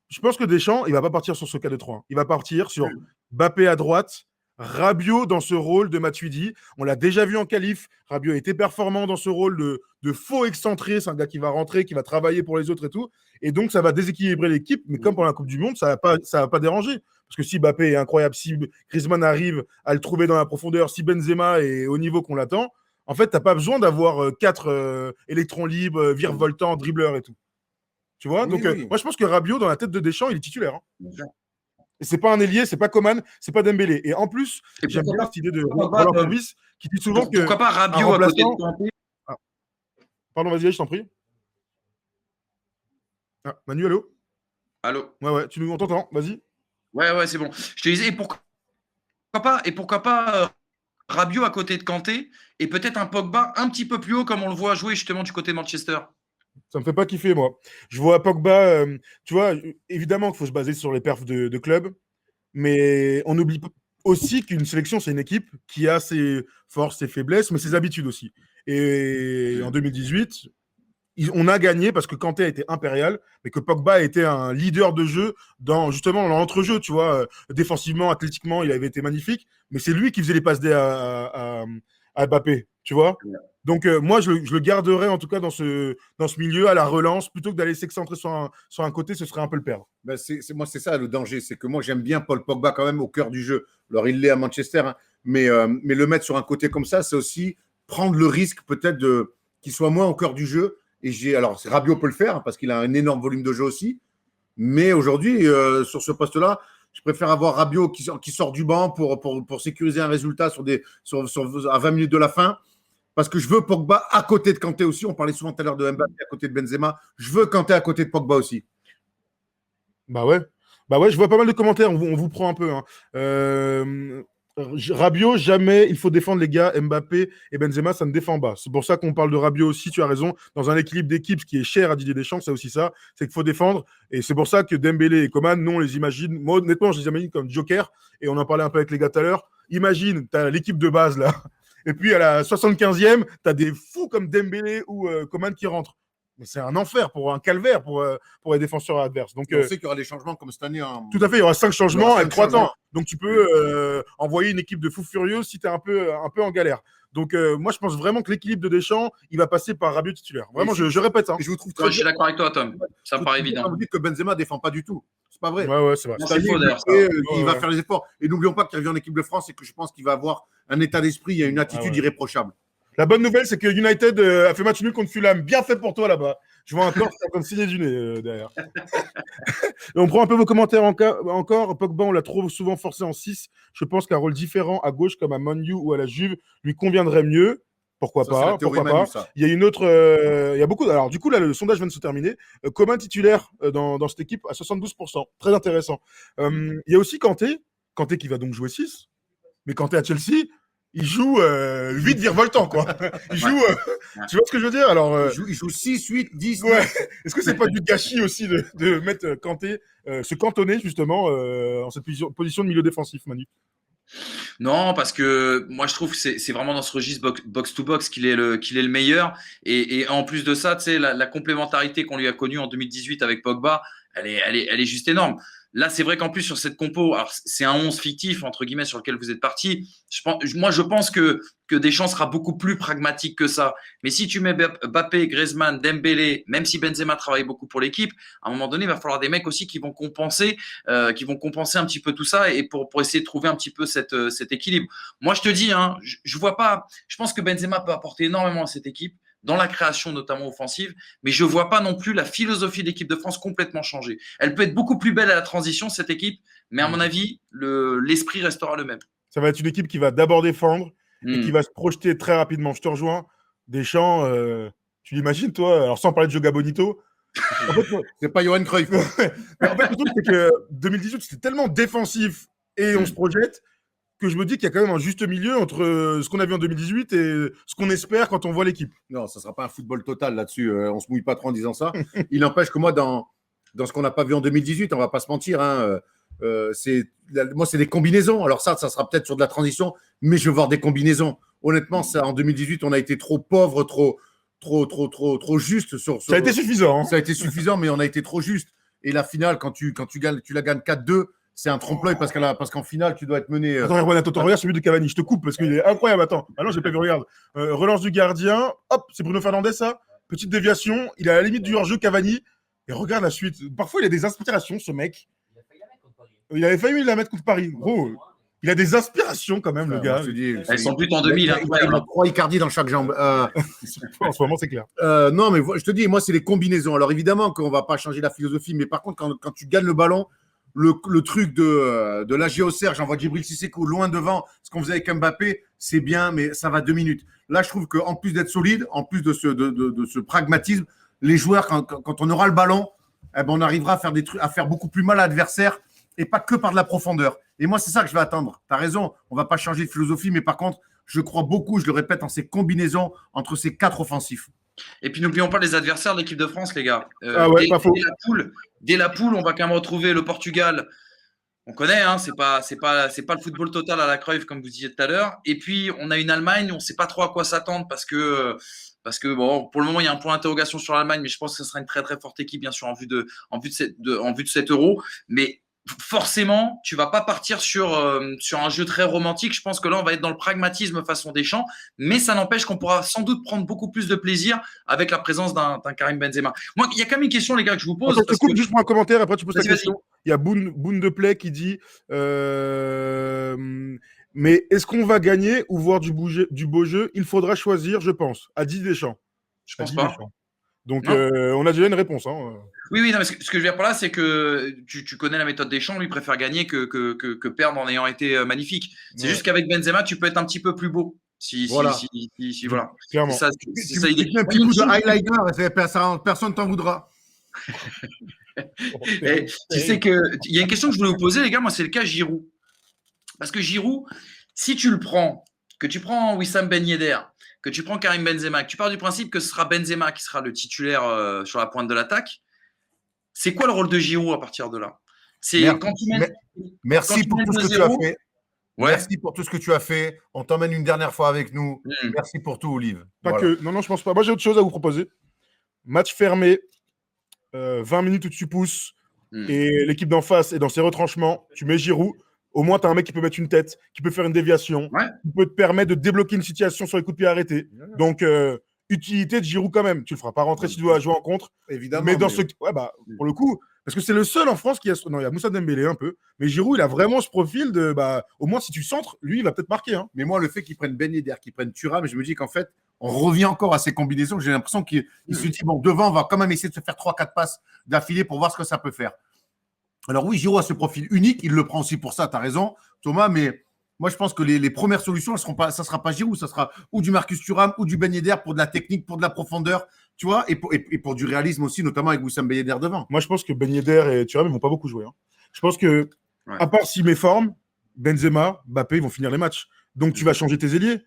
Je pense que Deschamps, il va pas partir sur ce 4-2-3-1. Il va partir sur Mbappé à droite, Rabiot dans ce rôle de Matuidi. On l'a déjà vu en qualif. Rabiot a été performant dans ce rôle de faux excentré. C'est un gars qui va rentrer, qui va travailler pour les autres et tout. Et donc, ça va déséquilibrer l'équipe. Mais comme pour la Coupe du Monde, ça va pas déranger. Parce que si Mbappé est incroyable, si Griezmann arrive à le trouver dans la profondeur, si Benzema est au niveau qu'on l'attend, en fait, tu n'as pas besoin d'avoir 4 électrons libres, virevoltants, dribbleurs et tout. Tu vois? Donc, moi, je pense que Rabiot, dans la tête de Deschamps, il est titulaire. Hein. Et c'est pas un ailier, c'est pas Coman, c'est pas Dembélé. Et en plus, j'aime bien cette idée de Roland Courbis qui dit souvent que. Pourquoi pas Rabiot à côté de Kanté? Pardon, vas-y, je t'en prie. Ah, Manu, allô? Allô? Ouais, on t'entend, vas-y. Ouais, c'est bon. Je te disais, et pourquoi pas Rabiot à côté de Kanté et peut-être un Pogba un petit peu plus haut comme on le voit jouer justement du côté de Manchester. Ça me fait pas kiffer, moi. Je vois Pogba, tu vois, évidemment qu'il faut se baser sur les perfs de club, mais on oublie aussi qu'une sélection, c'est une équipe qui a ses forces, ses faiblesses, mais ses habitudes aussi. Et en 2018, on a gagné parce que Kanté a été impérial, mais que Pogba a été un leader de jeu dans l'entrejeu, tu vois. Défensivement, athlétiquement, il avait été magnifique, mais c'est lui qui faisait les passes D à Mbappé, tu vois. Donc, moi, je le garderais en tout cas dans ce milieu à la relance, plutôt que d'aller s'excentrer sur un côté, ce serait un peu le perdre. Ben moi, c'est ça le danger, c'est que moi, j'aime bien Paul Pogba quand même au cœur du jeu. Alors, il l'est à Manchester, hein, mais le mettre sur un côté comme ça, c'est aussi prendre le risque peut-être qu'il soit moins au cœur du jeu. Et alors, Rabiot peut le faire hein, parce qu'il a un énorme volume de jeu aussi, mais aujourd'hui, sur ce poste-là, je préfère avoir Rabiot qui sort du banc pour sécuriser un résultat à 20 minutes de la fin. Parce que je veux Pogba à côté de Kanté aussi. On parlait souvent tout à l'heure de Mbappé à côté de Benzema. Je veux Kanté à côté de Pogba aussi. Bah ouais, je vois pas mal de commentaires. On vous prend un peu. Hein. Rabiot, jamais il faut défendre les gars. Mbappé et Benzema, ça ne défend pas. C'est pour ça qu'on parle de Rabiot aussi. Tu as raison. Dans un équilibre d'équipe, ce qui est cher à Didier Deschamps, c'est aussi ça. C'est qu'il faut défendre. Et c'est pour ça que Dembélé et Coman, nous, on les imagine. Moi, honnêtement, je les imagine comme Joker. Et on en parlait un peu avec les gars tout à l'heure. Imagine, tu as l'équipe de base là. Et puis à la 75e, tu as des fous comme Dembélé ou Coman qui rentrent. Mais c'est un enfer, un calvaire pour les défenseurs adverses. Donc, on sait qu'il y aura des changements comme cette année. Hein. Tout à fait, il y aura 5 changements avec 3 temps. Donc tu peux envoyer une équipe de fous furieux si tu es un peu en galère. Donc moi, je pense vraiment que l'équilibre de Deschamps, il va passer par Rabiot titulaire. Vraiment, je répète. Hein. Et je vous trouve je suis d'accord avec toi, Tom. Ça me paraît évident. Vous dites que Benzema ne défend pas du tout. C'est pas vrai. Ouais, c'est vrai. C'est faux d'ailleurs. Il va faire les efforts. Et n'oublions pas qu'il revient en équipe de France et que je pense qu'il va avoir un état d'esprit et une attitude irréprochable. La bonne nouvelle, c'est que United a fait match nul contre Fulham. Bien fait pour toi là-bas. Je vois encore ça comme signé du nez derrière. Et on prend un peu vos commentaires encore. Pogba, on l'a trop souvent forcé en 6. Je pense qu'un rôle différent à gauche, comme à Man U ou à la Juve, lui conviendrait mieux. Pourquoi pas. Il y a une autre. Il y a beaucoup. Alors, du coup, là, le sondage vient de se terminer. Coman titulaire dans cette équipe à 72%. Très intéressant. Il y a aussi Kanté. Kanté qui va donc jouer 6. Mais Kanté à Chelsea. Il joue 8 virevoltants, quoi. Il joue. Tu vois ce que je veux dire? Alors, il joue 6, 8, 10. Ouais. Est-ce que c'est pas du gâchis aussi de mettre Kanté, se cantonner justement en cette position de milieu défensif, Manu? Non, parce que moi je trouve que c'est vraiment dans ce registre box-to-box qu'il est le meilleur. Et en plus de ça, tu sais, la complémentarité qu'on lui a connue en 2018 avec Pogba, elle est juste énorme. Là, c'est vrai qu'en plus, sur cette compo, alors c'est un 11 fictif, entre guillemets, sur lequel vous êtes parti. Moi, je pense que Deschamps sera beaucoup plus pragmatique que ça. Mais si tu mets Mbappé, Griezmann, Dembélé, même si Benzema travaille beaucoup pour l'équipe, à un moment donné, il va falloir des mecs aussi qui vont compenser un petit peu tout ça et pour essayer de trouver un petit peu cet équilibre. Moi, je te dis, hein, je vois pas. Je pense que Benzema peut apporter énormément à cette équipe. dans la création notamment offensive, mais je ne vois pas non plus la philosophie de l'équipe de France complètement changer. Elle peut être beaucoup plus belle à la transition, cette équipe, mais à mon avis, l'esprit restera le même. Ça va être une équipe qui va d'abord défendre et qui va se projeter très rapidement. Je te rejoins. Deschamps, tu l'imagines, toi, alors sans parler de Joga Bonito. En fait, c'est pas Johan Cruyff. Mais en fait, le truc, c'est que 2018, c'était tellement défensif et on se projette que je me dis qu'il y a quand même un juste milieu entre ce qu'on a vu en 2018 et ce qu'on espère quand on voit l'équipe. Non, ça ne sera pas un football total là-dessus. On ne se mouille pas trop en disant ça. Il n'empêche que moi, dans ce qu'on n'a pas vu en 2018, on ne va pas se mentir, hein, moi, c'est des combinaisons. Alors ça sera peut-être sur de la transition, mais je veux voir des combinaisons. Honnêtement, ça, en 2018, on a été trop pauvre, trop juste. Ça a été suffisant. Hein. Ça a été suffisant, mais on a été trop juste. Et la finale, quand tu la gagnes 4-2, c'est un trompe-l'œil parce qu'en finale, tu dois être mené. Attends, regarde celui de Cavani. Je te coupe parce qu'il est incroyable. Attends, non, j'ai pas vu. Regarde. Relance du gardien. Hop, c'est Bruno Fernandes, ça. Petite déviation. Il est à la limite du hors-jeu, Cavani. Et regarde la suite. Parfois, il a des inspirations, ce mec. Il avait failli la mettre contre Paris. Gros, il a des inspirations quand même, le gars. Elles sont plus en 2000. Il a 3 Icardi dans chaque jambe. En ce moment, c'est clair. Non, mais je te dis, moi, c'est les combinaisons. Alors, évidemment qu'on ne va pas changer la philosophie, mais par contre, quand tu gagnes le ballon, le truc de la géocère, j'envoie Djibril Cissoko loin devant, ce qu'on faisait avec Mbappé, c'est bien, mais ça va 2 minutes. Là, je trouve qu'en plus d'être solide, en plus de ce pragmatisme, les joueurs, quand on aura le ballon, eh ben, on arrivera à faire beaucoup plus mal à l'adversaire et pas que par de la profondeur. Et moi, c'est ça que je vais attendre. Tu as raison, on ne va pas changer de philosophie, mais par contre, je crois beaucoup, je le répète, en ces combinaisons entre ces 4 offensifs. Et puis, n'oublions pas les adversaires de l'équipe de France, les gars. Dès la poule, on va quand même retrouver le Portugal. On connaît, hein, c'est pas le football total à la Cruyff, comme vous disiez tout à l'heure. Et puis, on a une Allemagne, on ne sait pas trop à quoi s'attendre parce que bon, pour le moment, il y a un point d'interrogation sur l'Allemagne, mais je pense que ce sera une très, très forte équipe, bien sûr, en vue de cet Euro. Mais forcément, tu vas pas partir sur un jeu très romantique. Je pense que là, on va être dans le pragmatisme façon Deschamps, mais ça n'empêche qu'on pourra sans doute prendre beaucoup plus de plaisir avec la présence d'un Karim Benzema. Moi, il y a quand même une question, les gars, que je vous pose. Je te coupe juste pour un commentaire, après tu poses ta question. Il y a Boone de Play qui dit mais est-ce qu'on va gagner ou voir du beau jeu? Il faudra choisir, je pense. A dit Deschamps. Je pense pas. Deschamps. Donc, on a déjà une réponse. Hein. Oui, non, mais ce que je veux dire par là, c'est que tu connais la méthode Deschamps, lui préfère gagner que perdre en ayant été magnifique. C'est juste qu'avec Benzema, tu peux être un petit peu plus beau. Voilà. Clairement. C'est ça, un petit coup de highlighter, personne ne t'en voudra. Et tu sais qu'il y a une question que je voulais vous poser, les gars, moi, c'est le cas Giroud. Parce que Giroud, si tu le prends, que tu prends Wissam Ben Yedder, que tu prends Karim Benzema, que tu pars du principe que ce sera Benzema qui sera le titulaire sur la pointe de l'attaque, c'est quoi le rôle de Giroud à partir de là? Merci pour tout ce que tu as fait. Ouais. Merci pour tout ce que tu as fait. On t'emmène une dernière fois avec nous. Merci pour tout, Olive. Non, je pense pas. Moi, j'ai autre chose à vous proposer. Match fermé, 20 minutes où tu pousses et l'équipe d'en face est dans ses retranchements. Tu mets Giroud. Au moins, tu as un mec qui peut mettre une tête, qui peut faire une déviation, qui peut te permettre de débloquer une situation sur les coups de pied arrêtés. Donc, utilité de Giroud quand même. Tu le feras pas rentrer si tu dois jouer en contre. Évidemment. Mais pour le coup, parce que c'est le seul en France qui a. Non, il y a Moussa Dembélé un peu. Mais Giroud, il a vraiment ce profil de. Au moins, si tu centres, lui, il va peut-être marquer. Hein. Mais moi, le fait qu'il prenne Ben Yedder, qu'il prenne Thuram, je me dis qu'en fait, on revient encore à ces combinaisons. J'ai l'impression qu'il se dit bon, devant, on va quand même essayer de se faire 3-4 passes d'affilée pour voir ce que ça peut faire. Alors oui, Giroud a ce profil unique, il le prend aussi pour ça, tu as raison, Thomas, mais moi je pense que les premières solutions, ça ne sera pas Giroud, ça sera ou du Marcus Thuram ou du Ben Yedder pour de la technique, pour de la profondeur, tu vois, et pour du réalisme aussi, notamment avec Wissam Ben Yedder devant. Moi je pense que Ben Yedder et Thuram, ils ne vont pas beaucoup jouer. Hein. Je pense que, à part s'ils méforment, Benzema, Mbappé, ils vont finir les matchs. Donc tu vas changer tes ailiers.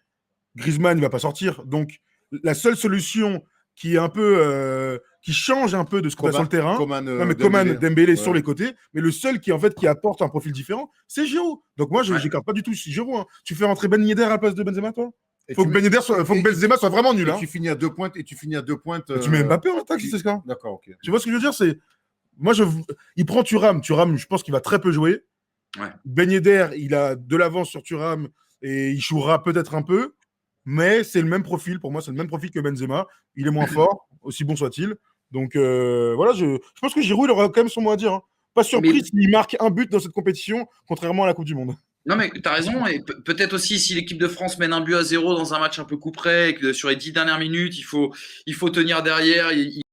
Griezmann, il ne va pas sortir. Donc la seule solution qui est un peu... qui change un peu de ce qu'on a sur le terrain. Coman, Dembélé sur les côtés. Mais le seul qui apporte un profil différent, c'est Giroud. Donc moi, je n'écarte pas du tout Giroud. Hein. Tu fais rentrer Ben Yedder à la place de Benzema, toi? Faut que Benzema soit vraiment nul. Hein. Tu finis à 2 pointes. Tu mets Mbappé en attaque, c'est ce cas. D'accord, ok. Tu vois ce que je veux dire? C'est moi, il prend Thuram. Thuram, je pense qu'il va très peu jouer. Ouais. Ben Yedder, il a de l'avance sur Thuram et il jouera peut-être un peu. Mais c'est le même profil. Pour moi, c'est le même profil que Benzema. Il est moins fort, aussi bon soit-il. Donc voilà, je pense que Giroud, il aura quand même son mot à dire. Hein. Pas surpris s'il marque un but dans cette compétition, contrairement à la Coupe du Monde. Non, mais tu as raison. Et peut-être aussi, si l'équipe de France mène un but à 0 dans un match un peu couperé et que sur les 10 dernières minutes, il faut tenir derrière.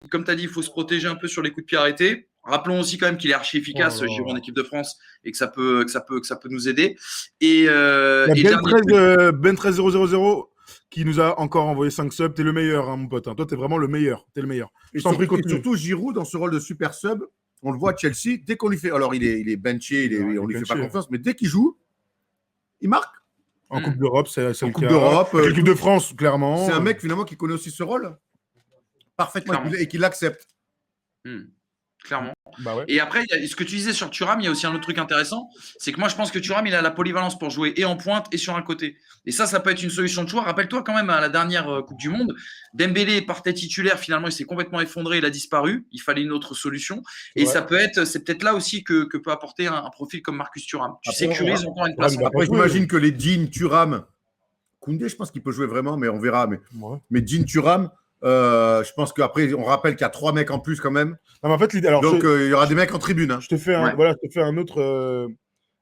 Comme tu as dit, il faut se protéger un peu sur les coups de pied arrêtés. Rappelons aussi quand même qu'il est archi efficace, Giroud en équipe de France, et que ça peut nous aider. Et Ben 13 000 qui nous a encore envoyé 5 subs. T'es le meilleur, hein, mon pote. Toi, t'es vraiment le meilleur. T'es le meilleur. Et surtout, Giroud, dans ce rôle de super sub, on le voit à Chelsea, dès qu'on lui fait. Alors, il est benché, on lui fait pas confiance, mais dès qu'il joue, il marque. En Coupe d'Europe, c'est le Coupe d'Europe. L'équipe de France, clairement. C'est un mec, finalement, qui connaît aussi ce rôle parfaitement et qui l'accepte. Clairement. Bah ouais. Et après, ce que tu disais sur Thuram, il y a aussi un autre truc intéressant, c'est que moi je pense que Thuram il a la polyvalence pour jouer et en pointe et sur un côté. Et ça peut être une solution de choix. Rappelle-toi quand même à la dernière Coupe du Monde, Dembélé partait titulaire, finalement il s'est complètement effondré, il a disparu. Il fallait une autre solution. Et c'est peut-être là aussi que peut apporter un profil comme Marcus Thuram. Tu sécurises encore une place. Après, j'imagine que les Jean, Thuram, Koundé, je pense qu'il peut jouer vraiment, mais on verra. Mais Jean, Thuram. Je pense qu'après, on rappelle qu'il y a 3 mecs en plus quand même. Non, mais en fait, donc, il y aura des mecs en tribune. Hein. Je te fais un autre.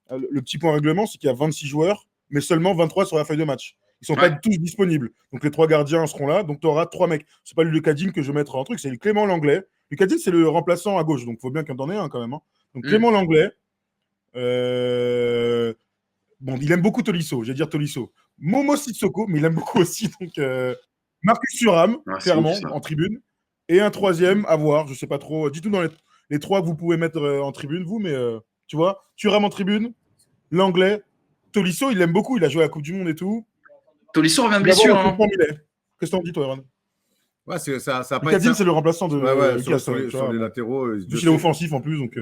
Le petit point règlement, c'est qu'il y a 26 joueurs, mais seulement 23 sur la feuille de match. Ils ne sont pas tous disponibles. Donc, les 3 gardiens seront là. Donc, tu auras 3 mecs. Ce n'est pas Lucas Digne que je mettrai en truc, c'est Clément Langlais. Lucas Digne, c'est le remplaçant à gauche. Donc, il faut bien qu'il y en ait un quand même. Hein. Donc, Clément Langlais. Bon, il aime beaucoup Tolisso. Je vais dire Tolisso. Momo Sissoko, mais il aime beaucoup aussi. Donc. Marcus Thuram, clairement, en tribune. Et un 3e, à voir, je ne sais pas trop. Dites-nous dans les 3 que vous pouvez mettre en tribune, vous, mais tu vois, Thuram en tribune, l'anglais, Tolisso, il l'aime beaucoup, il a joué à la Coupe du Monde et tout. Tolisso revient de blessure. Qu'est-ce que t'en dis, toi, Evan? Ouais, ça a pas été. C'est le remplaçant de sur les latéraux. Il est offensif en plus. Donc,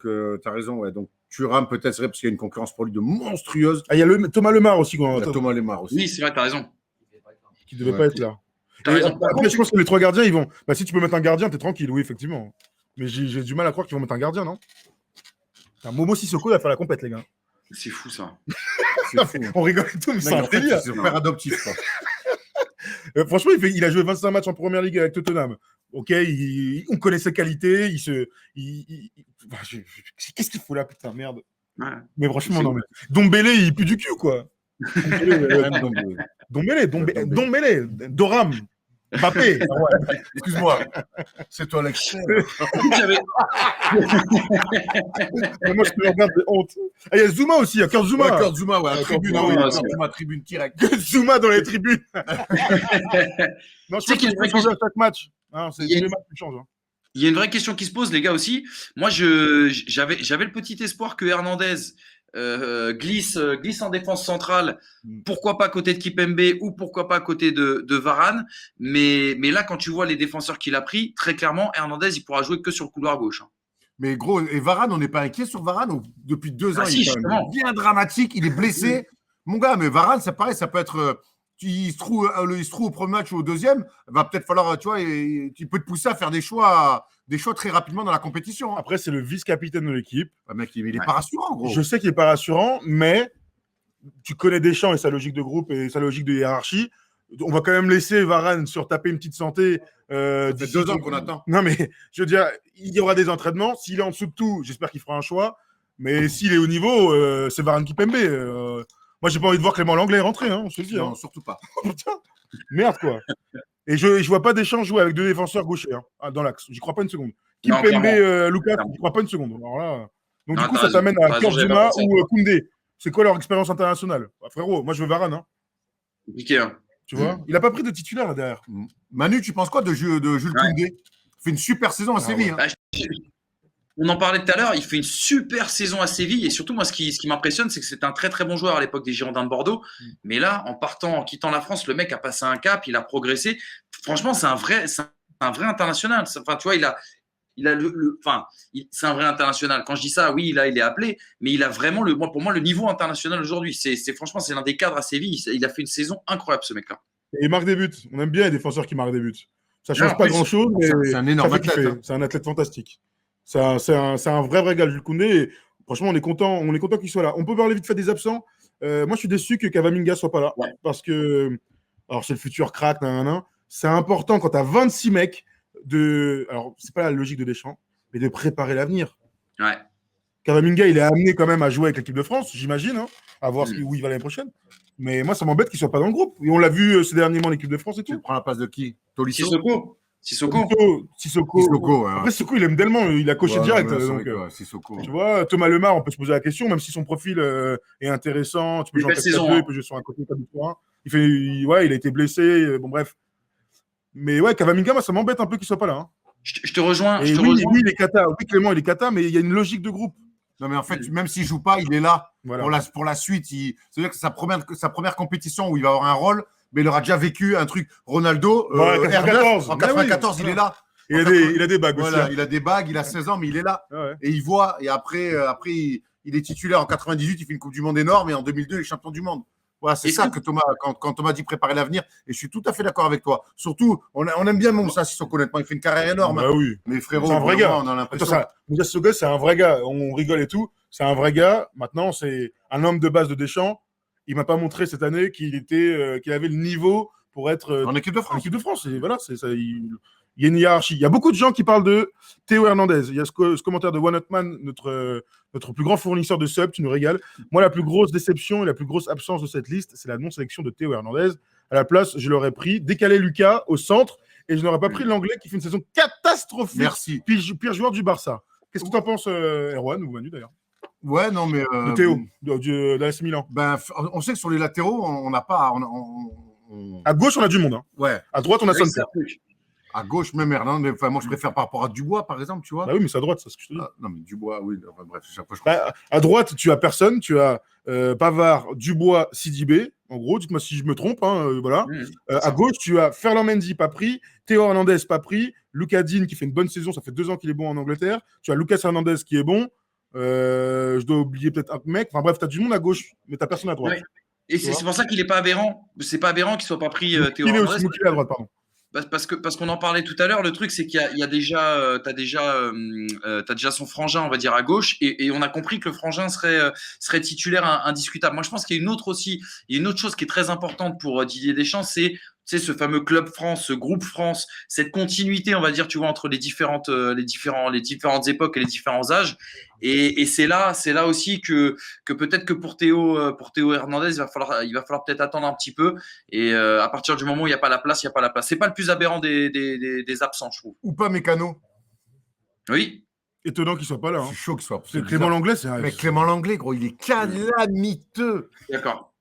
tu as raison. Ouais. Donc, Thuram, peut-être, serait parce qu'il y a une concurrence pour lui de monstrueuse. Ah, il y a Thomas Lemar aussi. Thomas Lemar aussi. Oui, c'est vrai, tu as raison. Qui ne devait pas être là. Après, je pense que les 3 gardiens, ils vont. Bah, si tu peux mettre un gardien, t'es tranquille, oui, effectivement. Mais j'ai du mal à croire qu'ils vont mettre un gardien, non? Momo Sissoko, il va faire la compète, les gars. C'est fou, ça. Fou. On rigole et tout, mais c'est un délire. C'est super adoptif, quoi. Franchement, il a joué 25 matchs en première ligue avec Tottenham. Ok, on connaît ses qualités. Qu'est-ce qu'il faut là, putain, merde. Ouais. Mais franchement, non. Mais... Dombélé, il pue du cul, quoi. Dombélé, Doram, Mbappé. Excuse-moi, c'est toi l'expert. Moi, je te regarde de honte. Il y a Zuma aussi, il y a Kurt Zuma. Kurt Zuma, tribune, tribune direct. Zuma dans les tribunes. Non, je pense qu'il faut changer à chaque match. C'est les matchs qui changent. Il y a une vraie question qui se pose, les gars, aussi. Moi, j'avais le petit espoir que Hernandez glisse en défense centrale, pourquoi pas à côté de Kipembe ou pourquoi pas à côté de Varane, mais là quand tu vois les défenseurs qu'il a pris, très clairement Hernandez il pourra jouer que sur le couloir gauche. Hein. Mais gros, et Varane, on n'est pas inquiet sur Varane depuis 2 ans, il est bien dramatique, il est blessé. Mon gars, mais Varane, c'est pareil, ça peut être il se trouve au premier match ou au deuxième, va peut-être falloir, tu vois, tu peux te pousser à faire des choix très rapidement dans la compétition. Après, c'est le vice-capitaine de l'équipe. Mec, il n'est pas rassurant, gros. Je sais qu'il n'est pas rassurant, mais tu connais Deschamps et sa logique de groupe et sa logique de hiérarchie. On va quand même laisser Varane surtaper une petite santé. Ça fait 2 ans qu'on attend. Non, mais je veux dire, il y aura des entraînements. S'il est en dessous de tout, j'espère qu'il fera un choix. Mais s'il est au niveau, c'est Varane Kipembe. Moi, j'ai pas envie de voir Clément Langlais rentrer, hein, je te le dis. Non, surtout pas. Putain, merde, quoi. Et je vois pas Deschamps jouer avec 2 défenseurs gauchers dans l'axe. J'y crois pas une seconde. Kipembe, Lucas, j'y crois pas une seconde. Alors là, donc, du coup, ça t'amène à Kurt Zuma ou Koundé. C'est quoi leur expérience internationale? Frérot, moi, je veux Varane. Hein. Nickel. Hein. Tu vois, il a pas pris de titulaire là derrière. Manu, tu penses quoi de Jules Koundé? Il fait une super saison à Séville. Hein. On en parlait tout à l'heure, il fait une super saison à Séville et surtout moi ce qui m'impressionne c'est que c'est un très très bon joueur à l'époque des Girondins de Bordeaux, mais là en quittant la France, le mec a passé un cap, il a progressé. Franchement, c'est un vrai international. Enfin, tu vois, c'est un vrai international. Quand je dis ça, oui, il est appelé, mais il a vraiment pour moi le niveau international aujourd'hui. Franchement, c'est l'un des cadres à Séville. Il a fait une saison incroyable ce mec-là. Et il marque des buts. On aime bien les défenseurs qui marquent des buts. Ça change pas grand-chose, mais c'est un énorme athlète. C'est un athlète fantastique. C'est un vrai gars, Jules Koundé. Et franchement, on est content qu'il soit là. On peut parler vite fait des absents. Moi, je suis déçu que Cavaminga soit pas là. Ouais. Parce que, alors, c'est le futur crack, c'est important quand tu as 26 mecs alors, c'est pas la logique de Deschamps, mais de préparer l'avenir. Ouais. Camavinga, il est amené quand même à jouer avec l'équipe de France, j'imagine, hein, à voir où il va l'année prochaine. Mais moi, ça m'embête qu'il soit pas dans le groupe. Et on l'a vu ces derniers mois en équipe de France et tout. Tu prends la place de qui? Tolisso. Sissoko. Ouais. Après, Sissoko, il aime tellement, il a coché direct. Donc, Sissoko. Tu vois, Thomas Lemar, on peut se poser la question, même si son profil est intéressant, tu peux jouer en 4-4-2, il peut jouer sur un côté 4-2-3-1. Il a été blessé, bon bref. Mais ouais, Camavinga, moi, ça m'embête un peu qu'il soit pas là. Hein. Je te rejoins. Oui, il est cata. Oui, Clément, il est cata, mais il y a une logique de groupe. Non, mais en fait, même s'il joue pas, il est là voilà. pour la suite. C'est-à-dire que sa première compétition où il va avoir un rôle, mais il aura déjà vécu un truc. Ronaldo, en 94, il est là. Il a des bagues aussi. Il a des bagues, il a 16 ans, mais il est là. Et il voit. Et après il est titulaire en 98, il fait une Coupe du Monde énorme, et en 2002, il est champion du monde. Voilà, c'est ça que Thomas, quand Thomas dit préparer l'avenir, et je suis tout à fait d'accord avec toi. Surtout, on aime bien Moussa Sissoko, honnêtement, il fait une carrière énorme. Bah oui. Mais frérot, c'est un vrai gars. On a l'impression. Moussa Sissoko, c'est un vrai gars. On rigole et tout. C'est un vrai gars. Maintenant, c'est un homme de base de Deschamps. Il m'a pas montré cette année qu'il avait le niveau pour être en équipe de France. En équipe de France. Et voilà, il y a une hiérarchie. Il y a beaucoup de gens qui parlent de Théo Hernandez. Il y a ce commentaire de One Up Man, notre plus grand fournisseur de subs, tu nous régales. Moi, la plus grosse déception et la plus grosse absence de cette liste, c'est la non-sélection de Théo Hernandez. À la place, je l'aurais pris, décalé Lucas au centre, et je n'aurais pas pris l'anglais qui fait une saison catastrophique. Merci. Pire joueur du Barça. Qu'est-ce que tu en penses, Erwan, ou Manu d'ailleurs? Ouais, non, mais. De Théo, de l'AS Milan. On sait que sur les latéraux, on n'a pas. À gauche, on a du monde. Hein. Ouais. À droite, on a Son. À gauche, même Hernandez. Enfin, moi, je préfère par rapport à Dubois, par exemple, tu vois. Bah oui, mais c'est à droite, c'est ce que je te dis. Non, mais Dubois, oui. Enfin, bref, chaque fois, à droite, tu as personne. Tu as Pavard, Dubois, Sidibé. En gros, dites-moi si je me trompe. Hein, voilà. À gauche, tu as Ferland Mendy, pas pris. Théo Hernandez, pas pris. Lucas Digne, qui fait une bonne saison. Ça fait 2 ans qu'il est bon en Angleterre. Tu as Lucas Hernandez, qui est bon. Je dois oublier peut-être un mec. Enfin bref, tu as du monde à gauche, mais tu n'as personne à droite. Ouais. Et c'est pour ça qu'il n'est pas aberrant. C'est pas aberrant qu'il ne soit pas pris Théo Il est Hernandez. aussi motivé à droite, pardon. Parce qu'on en parlait tout à l'heure, le truc c'est qu'il y a déjà, t'as déjà son frangin, on va dire à gauche, et on a compris que le frangin serait titulaire indiscutable. Moi, je pense qu'il y a une autre chose qui est très importante pour Didier Deschamps, c'est ce fameux club France, ce groupe France, cette continuité, on va dire, tu vois, entre les différentes époques et les différents âges. Et c'est là aussi que peut-être que pour Théo Hernandez, il va falloir peut-être attendre un petit peu. Et à partir du moment où il n'y a pas la place, il n'y a pas la place. C'est pas le plus aberrant des absents, je trouve. Ou pas Mécano. Oui. Étonnant qu'il soit pas là. Hein. C'est chaud qu'il soit. C'est Clément Langlais, c'est. Mais Clément Langlais, gros, il est calamiteux. D'accord.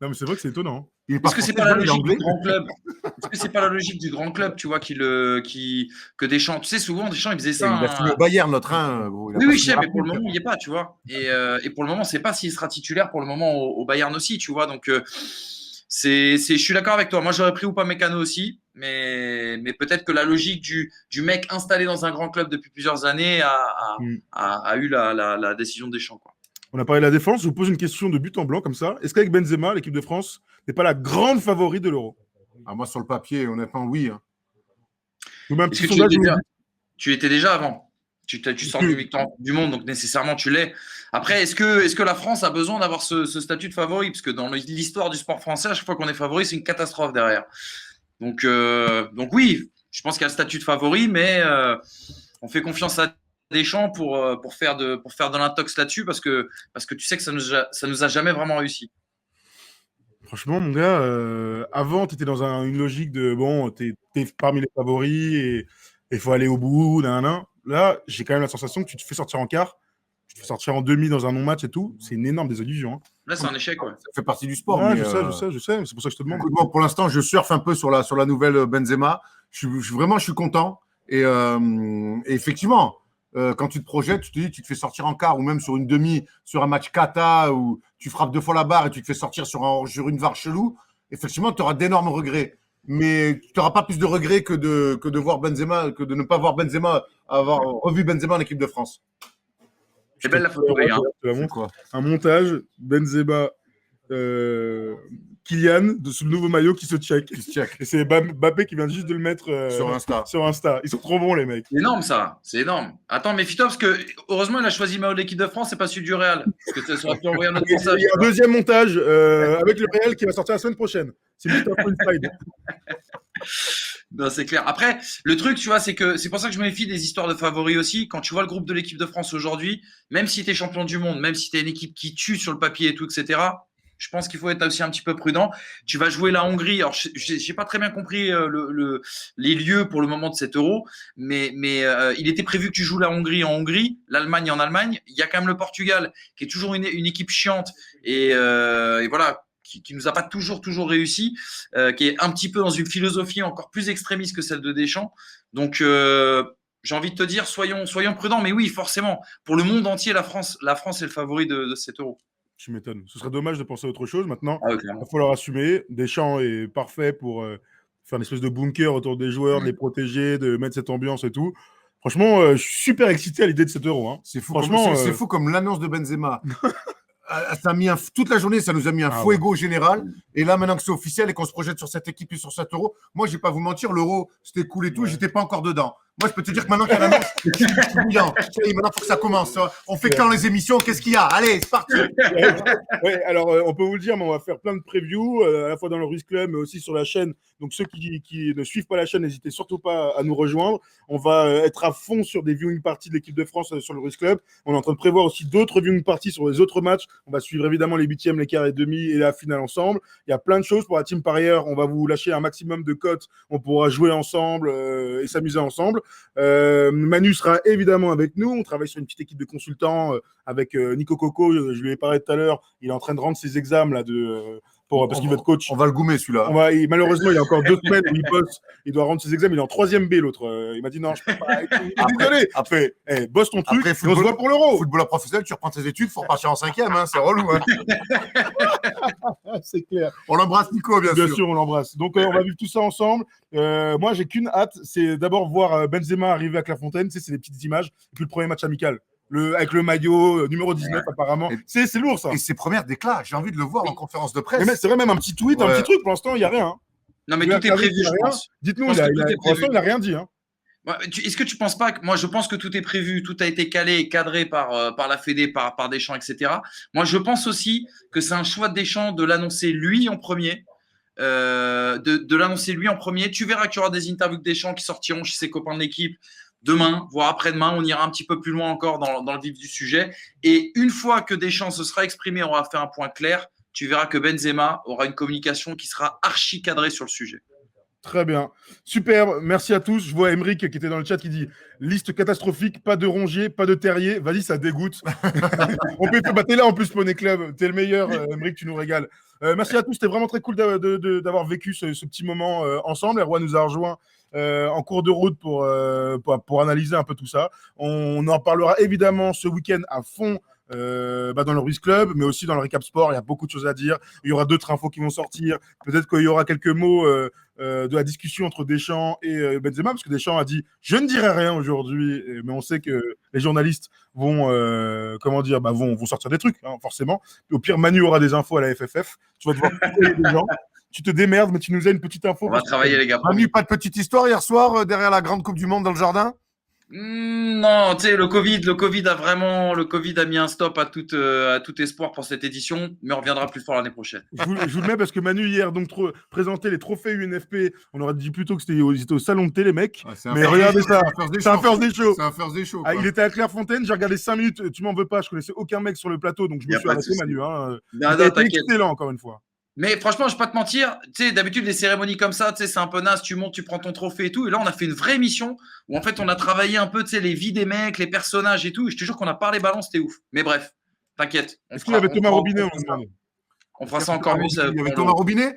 Non, mais c'est vrai que c'est étonnant. Est-ce que c'est pas la logique du grand club? Est-ce que c'est pas la logique du grand club, tu vois, que Deschamps, tu sais, souvent Deschamps, il faisait ça. Il a fini au Bayern, notre Oui, je sais, mais pour le moment, il n'y est pas, tu vois. Et pour le moment, c'est pas s'il sera titulaire pour le moment au Bayern aussi, tu vois. Donc, je suis d'accord avec toi. Moi, j'aurais pris Upamecano aussi, mais peut-être que la logique du mec installé dans un grand club depuis plusieurs années a eu la décision de Deschamps, quoi. On a parlé de la défense. Je vous pose une question de but en blanc comme ça. Est-ce qu'avec Benzema, l'équipe de France n'est pas la grande favorite de l'Euro? Moi, sur le papier, honnêtement, oui. Hein. Est-ce que tu étais déjà avant? Tu sors du monde, donc nécessairement tu l'es. Après, est-ce que la France a besoin d'avoir ce statut de favori? Parce que dans l'histoire du sport français, à chaque fois qu'on est favori, c'est une catastrophe derrière. Donc oui, je pense qu'il y a le statut de favori, mais on fait confiance à Deschamps pour faire de l'intox là-dessus, parce que tu sais que ça nous a jamais vraiment réussi. Franchement, mon gars, avant, tu étais dans une logique de bon, t'es parmi les favoris et il faut aller au bout, nan. Là, j'ai quand même la sensation que tu te fais sortir en quart, tu te fais sortir en demi dans un non-match et tout. C'est une énorme désillusion. Hein. Là, c'est un échec, ouais. Ça fait partie du sport. Ouais, mais je sais. C'est pour ça que je te demande. Écoute, pour l'instant, je surfe un peu sur la nouvelle Benzema. Je suis content. Et effectivement, quand tu te projettes, tu te dis, tu te fais sortir en quart ou même sur une demi, sur un match kata où tu frappes 2 fois la barre et tu te fais sortir sur une VAR chelou. Effectivement, tu auras d'énormes regrets. Mais tu n'auras pas plus de regrets que de voir Benzema, que de ne pas voir Benzema, avoir revu Benzema en équipe de France. C'est belle la photo, hein. Un montage, Benzema, Kylian, sous le nouveau maillot qui se check. Et c'est Mbappé qui vient juste de le mettre sur Insta. Ils sont trop bons, les mecs. C'est énorme, ça. C'est énorme. Attends, méfie-toi, parce que heureusement, il a choisi le maillot de l'équipe de France, c'est pas celui du Real. Parce que ça aurait pu envoyer un autre message. Il y a un deuxième montage avec le Real qui va sortir la semaine prochaine. C'est juste un freestyle. Non, c'est clair. Après, le truc, tu vois, c'est que c'est pour ça que je me méfie des histoires de favoris aussi. Quand tu vois le groupe de l'équipe de France aujourd'hui, même si tu es champion du monde, même si tu es une équipe qui tue sur le papier et tout, etc., je pense qu'il faut être aussi un petit peu prudent. Tu vas jouer la Hongrie. Alors, je n'ai pas très bien compris les lieux pour le moment de cet Euro, mais il était prévu que tu joues la Hongrie en Hongrie, l'Allemagne en Allemagne. Il y a quand même le Portugal, qui est toujours une équipe chiante. Et voilà, qui nous a pas toujours réussi, qui est un petit peu dans une philosophie encore plus extrémiste que celle de Deschamps. Donc, j'ai envie de te dire, soyons prudents. Mais oui, forcément, pour le monde entier, la France est le favori de cet Euro. Tu m'étonnes. Ce serait dommage de penser à autre chose. Maintenant, Ah, il va falloir assumer. Deschamps est parfait pour faire une espèce de bunker autour des joueurs, de les protéger, de mettre cette ambiance et tout. Franchement, je suis super excité à l'idée de cet Euro. Hein. C'est fou, c'est fou comme l'annonce de Benzema. Ça a mis toute la journée, ça nous a mis un fuego général. Et là, maintenant que c'est officiel et qu'on se projette sur cette équipe et sur cet Euro, moi, je ne vais pas vous mentir, l'Euro, c'était cool et tout, j'étais pas encore dedans. Moi, je peux te dire que maintenant qu'il y a l'annonce, je suis bouillant. Maintenant, il faut que ça commence. On fait quand les émissions? Qu'est-ce qu'il y a? Allez, c'est parti. Ouais, alors, on peut vous le dire, mais on va faire plein de previews, à la fois dans le Russe Club, mais aussi sur la chaîne. Donc, ceux qui ne suivent pas la chaîne, n'hésitez surtout pas à nous rejoindre. On va être à fond sur des viewing parties de l'équipe de France sur le Russe Club. On est en train de prévoir aussi d'autres viewing parties sur les autres matchs. On va suivre évidemment les huitièmes, les quarts et demi et la finale ensemble. Il y a plein de choses pour la team parieur. On va vous lâcher un maximum de cotes. On pourra jouer ensemble et s'amuser ensemble. Manu sera évidemment avec nous. On travaille sur une petite équipe de consultants avec Nico Coco. Je lui ai parlé tout à l'heure. Il est en train de rendre ses examens là, parce qu'il veut être coach. On va le goumer celui-là. Malheureusement, il y a encore 2 semaines où il bosse. Il doit rendre ses examens. Il est en 3e B, l'autre. Il m'a dit non, je peux pas. Désolé. Après, bosse ton truc. Après, on se voit pour l'Euro. Footballeur professionnel, tu reprends tes études, il faut repartir en 5e. Hein, c'est relou. Hein. C'est clair. On l'embrasse, Nico, bien sûr. Bien sûr, on l'embrasse. Donc, on va vivre tout ça ensemble. Moi, j'ai qu'une hâte, c'est d'abord voir Benzema arriver à Clairefontaine. Tu sais, c'est des petites images. Et puis le premier match amical. Avec le maillot numéro 19, apparemment. C'est lourd, ça. Et ses premières déclats, j'ai envie de le voir en conférence de presse. Mais c'est vrai, même un petit tweet, un petit truc. Pour l'instant, il n'y a rien. Non, mais tout est prévu, je pense. Dites-nous, pour l'instant, il n'a rien dit. Hein. Est-ce que tu penses pas que moi je pense que tout est prévu, tout a été calé et cadré par la Fédé, par Deschamps, etc. Moi je pense aussi que c'est un choix de Deschamps de l'annoncer lui en premier. De l'annoncer lui en premier. Tu verras qu'il y aura des interviews de Deschamps qui sortiront chez ses copains de l'équipe demain, voire après-demain. On ira un petit peu plus loin encore dans le vif du sujet. Et une fois que Deschamps se sera exprimé, on aura fait un point clair. Tu verras que Benzema aura une communication qui sera archi cadrée sur le sujet. Très bien. Super. Merci à tous. Je vois Emeric qui était dans le chat qui dit liste catastrophique, pas de Rongier, pas de Terrier. Vas-y, ça dégoûte. On peut te battre là en plus, Poney Club. T'es le meilleur, Emeric, tu nous régales. Merci à tous. C'était vraiment très cool d'avoir vécu ce petit moment ensemble. Erwan nous a rejoint en cours de route pour analyser un peu tout ça. On en parlera évidemment ce week-end à fond. Dans le Russe Club, mais aussi dans le Recap Sport, il y a beaucoup de choses à dire. Il y aura d'autres infos qui vont sortir. Peut-être qu'il y aura quelques mots de la discussion entre Deschamps et Benzema, parce que Deschamps a dit « Je ne dirai rien aujourd'hui », mais on sait que les journalistes vont sortir des trucs, hein, forcément. Et au pire, Manu aura des infos à la FFF. Tu vas devoir trouver des gens. Tu te démerdes, mais tu nous as une petite info. On va travailler, les gars. Manu, pas de petite histoire hier soir derrière la grande Coupe du Monde dans le jardin? Non, tu sais, le Covid a mis un stop à tout espoir pour cette édition, mais on reviendra plus fort l'année prochaine. Je vous le mets parce que Manu hier donc présentait les trophées UNFP. On aurait dit plutôt que c'était au salon de thé les mecs. Mais regardez ça, c'est un first day show. C'est un first day show. Il était à Clairefontaine, j'ai regardé 5 minutes. Tu m'en veux pas, je connaissais aucun mec sur le plateau, donc je me suis arrêté, Manu. C'était excellent encore une fois. Mais franchement, je ne vais pas te mentir, tu sais, d'habitude, les cérémonies comme ça, tu sais, c'est un peu naze, tu montes, tu prends ton trophée et tout. Et là, on a fait une vraie émission où, en fait, on a travaillé un peu, tu sais, les vies des mecs, les personnages et tout. Et je te jure qu'on a parlé ballon, c'était ouf. Mais bref, t'inquiète. Est-ce qu'il y avait Thomas Robinet? On fera ça encore mieux. Il y avait Thomas Robinet?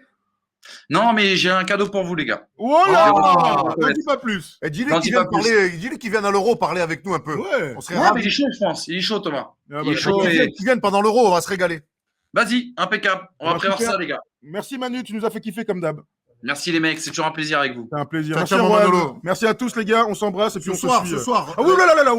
Non, mais j'ai un cadeau pour vous, les gars. Voilà. Ne dis pas plus. Dis-lui qu'il vienne à l'Euro parler avec nous un peu. Ouais. On serait ravis. Mais il est chaud, je pense. Il est chaud, Thomas. Il est chaud. Qu'il vienne pendant l'Euro, on va se régaler. Vas-y, impeccable. On va prévoir ça, les gars. Merci Manu, tu nous as fait kiffer comme d'hab. Merci les mecs, c'est toujours un plaisir avec vous. C'est un plaisir. Merci à tous les gars, on s'embrasse et puis ce soir. Ah, oulala.